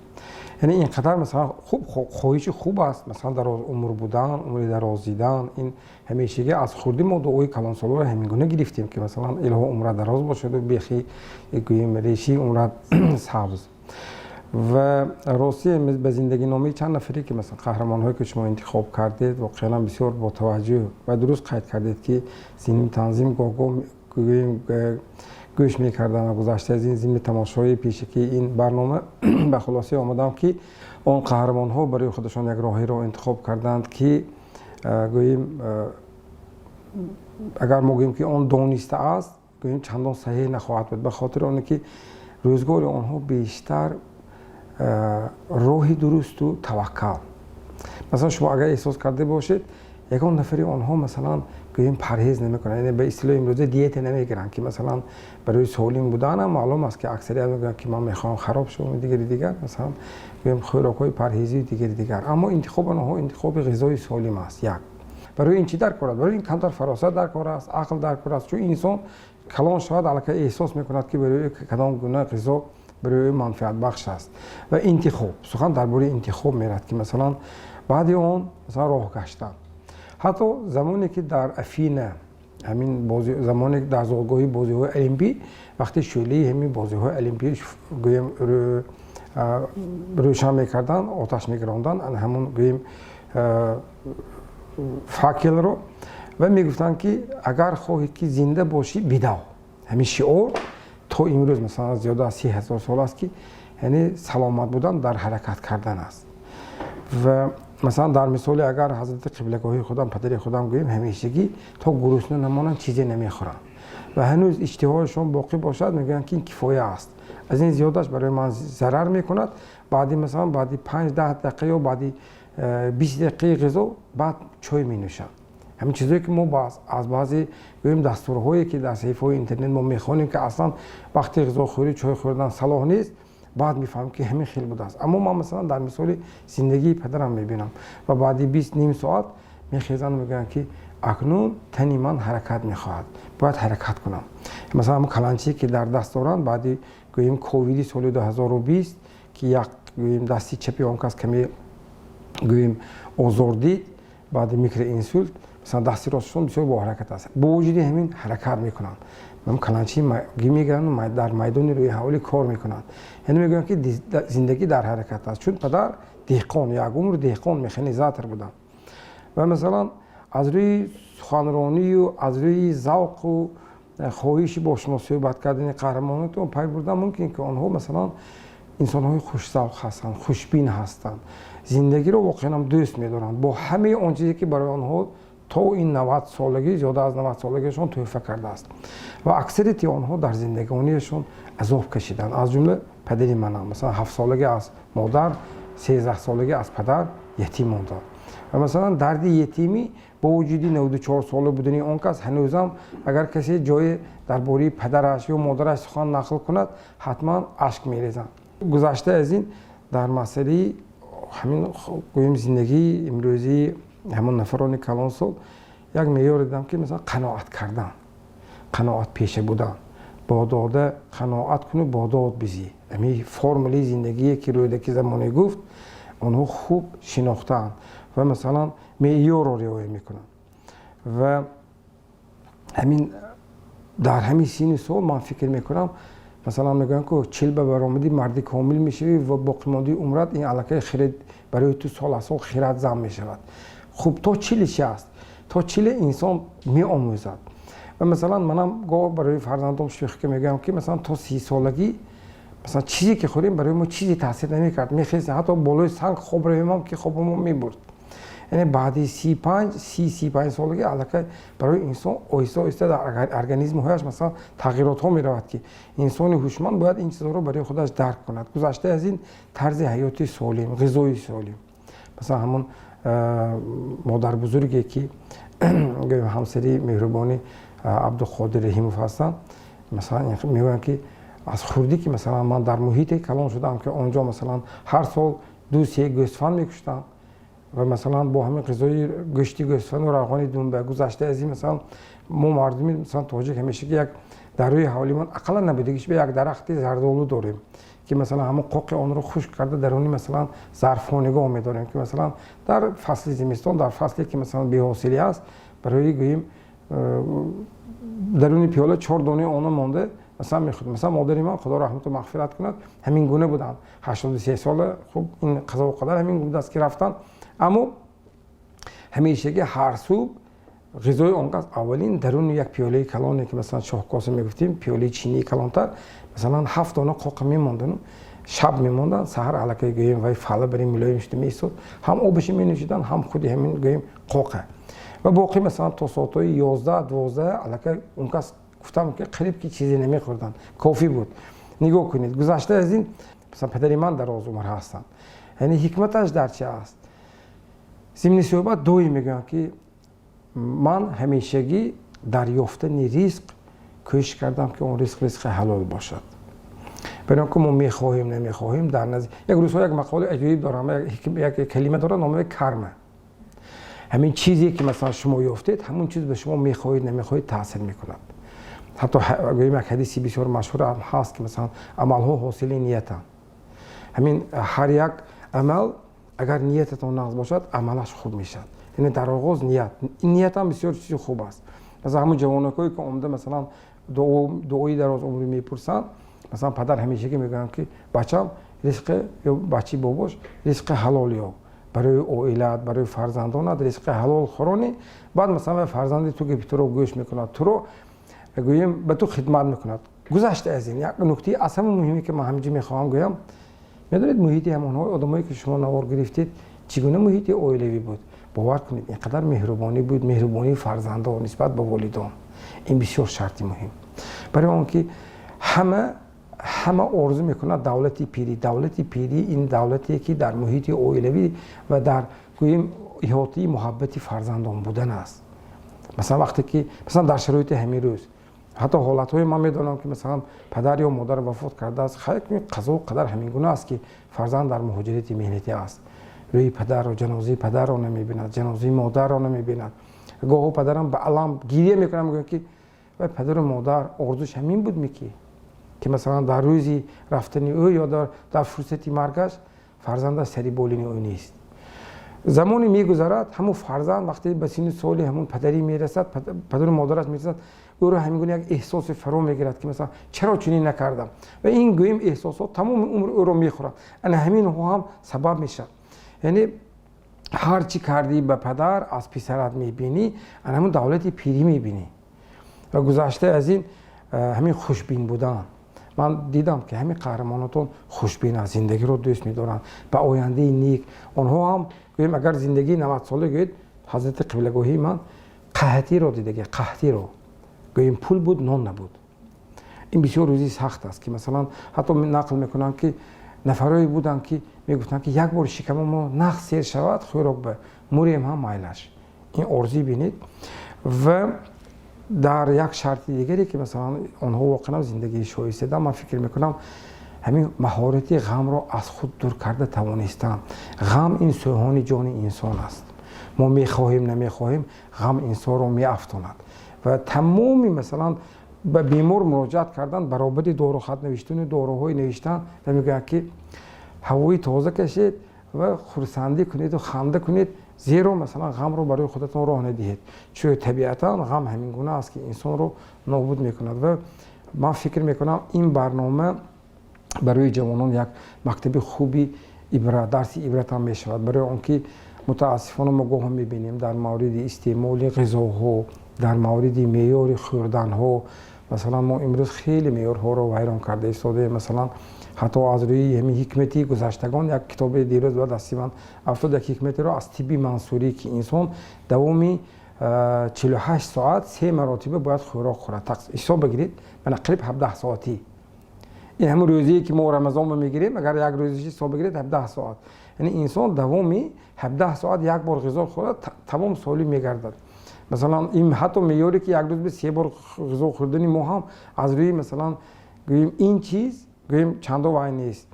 یعنی اینقدر مثلا خوب خواهش خوب است مثلا دراز عمر بودن، عمر دراز دیدن. این همیشگی از خردی ما دعای کلانسالا رو همین گونه گرفتیم که مثلا الهی عمر دراز باشد و بیخی گوییم ریشی عمر سبز. و راستی به زندگی نامه چند نفری که مثلا قهرمان هایی که شما انتخاب کردید واقعا بسیار با توجه و درست قید کردید که زمین تنظیم گوش میکردن و گذشته از این زمین تماشای پیشکی این برنامه به خلاصه آمدم که اون قهرمان ها برای خودشان یک راهی را انتخاب کردند که گوییم اگر ما گوییم که اون دانسته است گوییم چندان صحیح نخواهد بود، به خاطر اونه که روزگار آنها بیشتر روحی درست و توکل. مثلا شما اگر احساس کرده باشید یکان نفری آنها مثلا گوییم پرهیز نمیکنن، یعنی به اصطلاح امروزه دیت نمیگیرن که مثلا برای سالم بودن هم معلوم است که اکثریت میگن که من میخوام خراب شم دیگر مثلا گوییم خوراکای پرهیزی دیگر اما انتخاب آنها انتخاب غذای سالم است. یک برای این چی درکار است؟ برای این کمتر فراست درکار است، عقل درکار است، چون انسان کلان شاید الکی احساس میکند که برای کدام گونه غذا برای منفعت بخش است. و انتخاب سخن درباره انتخاب میرد که مثلا بعد اون مثلا راه گشتن. حتی زمانی که در افین همین بازی زمانی که در زادگاهی بازی‌های المپی وقتی شعله همین بازی‌های المپی گویم روشن میکردن آتش میگراندن همون گویم فاکل رو و میگفتن که اگر خواهی که زنده باشی بدو. همین شعار تا امروز مثلا زیاده از 30,000 سال است که یعنی سلامت بودن در حرکت کردن است. و مثلا در مثال اگر حضرت قبلگاهی خودم پدر خودم گوییم همیشگی تا گرسنه نمانن چیزی نمیخورن و هنوز اشتهایشون باقی باشد میگن که این کفایه است، از این زیادش برای من ضرر میکند. بعدی مثلا بعدی 5-10 دقیقه یا بعدی 20 دقیقه غذا بعد چای می نوشن. همین چیزایی که ما از بعضی گوییم دستورهایی که در صفحه‌های اینترنت ما میخوانیم که اصلا وقتی غذا خوری چای خوردن صلاح نیست، بعد میفهمم که همین خیلی بوده است. اما من مثلا در مثال زندگی پدرم میبینم و بعدی 20 نیم ساعت میخیزن و میگن که اکنون تنی من حرکت میخواهد، باید حرکت کنم. مثلا همون کلانچی که در دست دارن بعدی گوییم کوویدی سال 2020 که یک گوییم دستی چپی اون کس کمی گوییم آزار دید بعد میکرو انسولت مثلا دستی راستشون بسیار با حرکت است، با وجودی همین حرکت میکنن. من کلانچی میگیرن و در میدان روی حوالی کار میکنن. یعنی میگن که زندگی در حرکت است، چون پدر دهقان یا عمر دهقان مکانیزاتور بودن و مثلا از روی سخنرانی و از روی ذوق و خواهش با شما صحبت کردن قهرمانانتون پی بردن ممکن که آنها مثلا انسان‌های خوش‌ذوق هستند، خوشبین هستند، زندگی رو واقعا دوست می‌دارند با همه اون چیزی که برای آنها تا این 90 سالگی زیاده از 90 سالگیشون تحفه کرده است و اکثریت آنها در زندگانیشون عذاب کشیدن. از جمله پدری منم مثلا 7 سالگی از مادر، 13 سالگی از پدر یتیم مانده و مثلا درد یتیمی با وجودی 94 ساله بودنی اون کس هنوزم اگر کسی جای درباره پدرش یا مادرش سخن نقل کند حتما اشک میریزن. گذشته از این در مسئله همین گویم زندگی امروزی همون نفران کلانسال یک معیار دیدم که مثلا قناعت کردن، قناعت پیشه بودن، با داده قناعت کنه با داد بزی. همین فرمولی زندگی که رویدکی زمانی گفت آنها خوب شناختن و مثلا معیار رو رعایت میکنن و همین در همین سین سال من فکر میکنم مثلا میگن که 40 به برآمدی مردی کامل میشوی و باقی مانده عمرت این علاقه خرد برای تو سال از سال خیرت زم میشود. خوب تا 40 چی است؟ تا 40 انسان میآموزد و مثلا منم گاه برای فرزندم شوخی که میگم که مثلا تا 30 سالگی مثلا چیزی که خوریم برای ما چیزی تاثیر نمیکرد، میخیز حتی بالای سنگ خوب رویم که خوبمون میبرد. یعنی بعدی 35 سالگی علاقه برای انسان آهسته آهسته در ارگانیسم هایش مثلا تغییرات ها میرود که انسان هوشمند باید این چیزا رو برای خودش درک کند. گذشته از این طرز حیاتی سالم، غذای سالم، مثلا همون مادر بزرگی که همسری مهربانی عبدالقادر رحیموف هستن مثلا میگن که از خوردی که مثلا من در محیط کلان شدم که اونجا مثلا هر سال 2-3 گوسفند میکشتن و مثلا با همین غذای گوشتی گوسفند و روغن دنبه گذشته از این مثلا ما مردمی مثلا تاجیک همیشه که یک در روی حوالیمان اقلا نبودگیش به یک درخت زردآلو داریم که مثلا همون قوق آن رو خشک کرده درونی مثلا ظرفانگاه می‌داریم که مثلا در فصل زمستان در فصلی که مثلا بی‌حاصلی است برای گوییم درونی پیاله 4 دانه آن مونده مثلا می‌خورد مثلا مادر من خدا رحمت و مغفرت کند همین گونه بودن 83 ساله خب این قضا و قدر همین گونه است که رفتن اما همیشه که هر صبح غذای آنقدر اولین درون یک پیاله کلانی که مثلا شاهکاسه میگفتیم پیاله چینی کلانتر مثلا 7 دانه قوق میموندن شب میموندن سحر الکی گویم وای فعلا بریم ملایم شده میسود هم آبش می نوشیدن هم خودی همین گویم قوقه و باقی مثلا تا ساعت 11-12 الکی اون کس گفتم که قریب که چیزی نمیخوردن کافی بود نگاه کنید گذشته از این مثلا پدری من در از عمر هستن یعنی حکمتش در چی است ضمن صحبت دوی میگن که من همیشگی در یافتن ریزق کوشش کردم که اون ریزق حلال باشد برای اینکه ما میخواهیم نمیخواهیم در نزد یک روزها یک مقاله عجیب دارم یک کلمه داره نام کرمه همین چیزی که مثلا شما یافتید همون چیز به شما میخواهید نمیخواهید تاثیر میکند حتی گوییم یک حدیثی بسیار مشهور هم هست که مثلا عملها حاصل نیت همین هر یک عمل اگر نیتتون نقض باشد عملش خوب میشد یعنی در آغاز نیت این نیت هم بسیار چیز خوب است مثلا همون جوانکایی که عمده مثلا دعایی در از عمری میپرسن مثلا پدر همیشه که میگن که بچم رزق یا بچی باباش رزق حلالی ها برای عائلت برای فرزندانت رزق حلال خورانی بعد مثلا فرزند تو که تو رو گوش میکند تو رو گویم به تو خدمت میکند گذشته از این یک نکته اصلا مهمی که من همینجا میخوام گویم میدونید محیط همونها آدمایی که شما نوار گرفتید چگونه محیط عائلوی بود باور کنید اینقدر مهربانی بود مهربانی فرزندان نسبت به والدان این بسیار شرطی مهم برای آنکه همه آرزو میکنه دولتی پیری این دولتی که در محیط عائلوی و در گوییم احاطه محبت فرزندان بودن است مثلا وقتی که مثلا در شرایط همین روز حتی حالتهای من میدونم که مثلا پدر یا مادر وفات کرده است خیلی قضا و قدر همین گونه است که فرزند در مهاجرت مهنتی است روی پدر و جنازه پدر را نمیبیند جنازه مادر را نمیبیند گاهو پدرم به علم گریه میکنم میگم که و پدر و مادر آرزوش همین بود میکی که مثلا در روزی رفتنی او یا در فرصتی مرگش فرزند سری بولینی او نیست زمانی میگذرد همون فرزند وقتی به سن سالی همون پدری میرسد پدر و مادرش میرسد او رو همین گونه یک احساس فرو میگیرد که مثلا چرا چنین نکردم و این گویم احساسات تمام عمر او رو میخورد انا همین هم سبب میشه یعنی هر چی کردی به پدر از پسرت میبینی همون دولتی پیری میبینی و گذشته از این همین خوشبین بودن من دیدم که همین قهرماناتون خوشبین از زندگی رو دوست می‌دارن به آینده نیک آنها هم گویم اگر زندگی 90 ساله گوید حضرت قبلگاهی من قحطی رو دیده قحطی رو گویم پول بود نان نبود این بسیار روزی سخت است که مثلا حتی نقل میکنن که نفرایی بودن که میگفتن که یک بار شکم ما نخ سیر شود خوراک به مریم هم مایلش این ارزی بینید و در یک شرط دیگری که مثلا آنها واقعا زندگی شایسته من فکر میکنم همین مهارت غم را از خود دور کرده توانستن غم این سوهان جان انسان است ما میخواهیم نمیخواهیم غم انسان را میافتاند و تمامی مثلا به بیمار مراجعت کردن برابر دارو خط نوشتن داروهای نوشتن و میگن که هوای تازه کشید و خرسندی کنید و خنده کنید زیرا مثلا غم رو برای خودتون راه ندهید چون طبیعتا غم همین گونه است که انسان رو نابود میکند و من فکر میکنم این برنامه برای جوانان یک مکتب خوبی درس عبرت هم میشود برای آنکه متاسفانه ما گاه میبینیم در مورد استعمال غذاها در مورد معیار خوردن ها مثلا ما امروز خیلی معیارها رو ویران کرده ایستاده مثلا حتی از روی همین حکمتی گذشتگان یک کتاب دیروز بعد دستی من افتاد یک حکمتی رو از طب منصوری که انسان دوامی 48 ساعت 3 مراتبه باید خوراک خورد حساب بگیرید به تقریبا 17 ساعتی این همون روزی که ما رمضان میگیریم اگر یک روزی حساب بگیرید 17 ساعت یعنی انسان دوامی 17 ساعت یک بار غذا خورد تمام سالی میگردد مثلا این حتی میاری که یک روز به 3 بار غذا خوردنی ما هم از روی مثلا گوییم این چیز گوییم چندان وای نیست.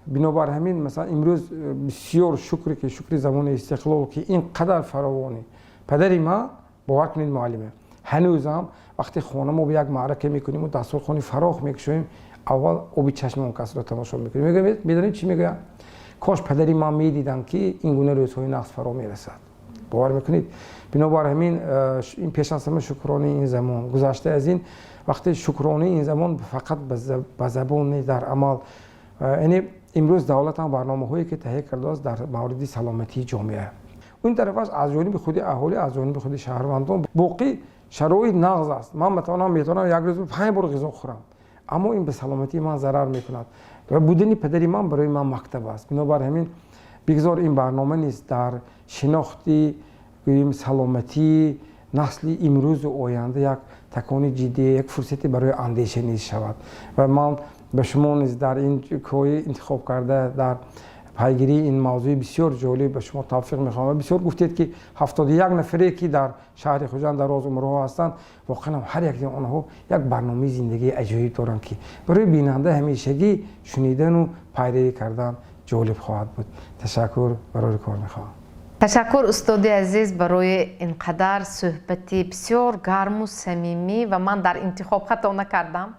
بنابر همین مثلا امروز بسیار شکر که شکر زمان استقلال که اینقدر فراوانی پدری ما باور کنید معلمه هنوز هم وقتی خانه ما به یک معرکه میکنیم و دسترخوان فراخ میکشیم اول آب چشم اون کس رو تماشا میکنیم. میدونید چی میگه؟ کاش پدری ما میدیدن که این گونه روزهای نقص فرا میرسد. باور میکنید؟ بنابر همین این پیش از همه شکرانه این زمان گذشته از این وقتی شکرانه این زمان فقط به زبان در عمل یعنی امروز دولت هم برنامه‌هایی که تهیه کرده است در مورد سلامتی جامعه اون طرفش از جانب خود اهالی از جانب خود شهروندان باقی شرایط نقض است. من میتونم یک روز 5 بار غذا خورم اما این به سلامتی من ضرر میکند و بودن پدری من برای من مکتب است. بنابر همین بگذار این برنامه نیست در شناختی سلامتی نسل امروز و آینده یک تکان جدی یک فرصتی برای اندیشه نیز شود و من به شما نیز در این کوی انتخاب کرده در پیگیری این موضوع بسیار جالب به شما توفیق میخوام. بسیار گفتید که 71 نفری که در شهر خوجند در راز عمرها هستند واقعا هر یک از آنها یک برنامه زندگی عجیب دارند که برای بیننده همیشگی شنیدن و پیروی کردن جالب خواهد بود. تشکر برای کار میخوام. تشکر استاد عزیز برای اینقدر صحبتی بسیار گرم و صمیمی و من در انتخاب خطا نکردم.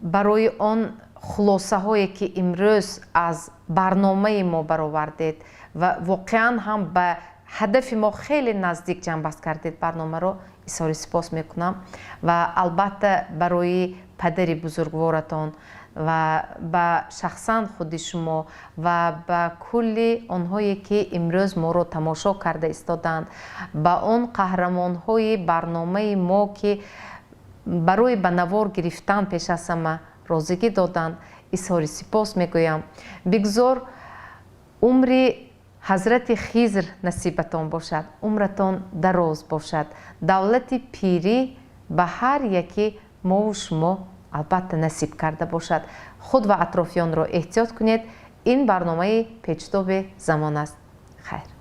برای آن خلاصه هایی که امروز از برنامه ما برآوردید و واقعا هم به هدف ما خیلی نزدیک جنبست کردید برنامه رو اظهار سپاس میکنم و البته برای پدری بزرگوارتان و به شخصا خود شما و به کل آنهایی که امروز ما رو تماشا کرده ایستادند به آن قهرمان های برنامه ما که برای به نوار گرفتن پیش از همه رازگی دادند اظهار سپاس میگویم. بگذار عمر حضرت خضر نصیبتان باشد، عمرتان دراز باشد، دولت پیری به هر یکی ما و شما البته نصیب کرده باشد. خود و اطرافیان را احتیاط کنید. این برنامه پیچتاب زمان است. خیر.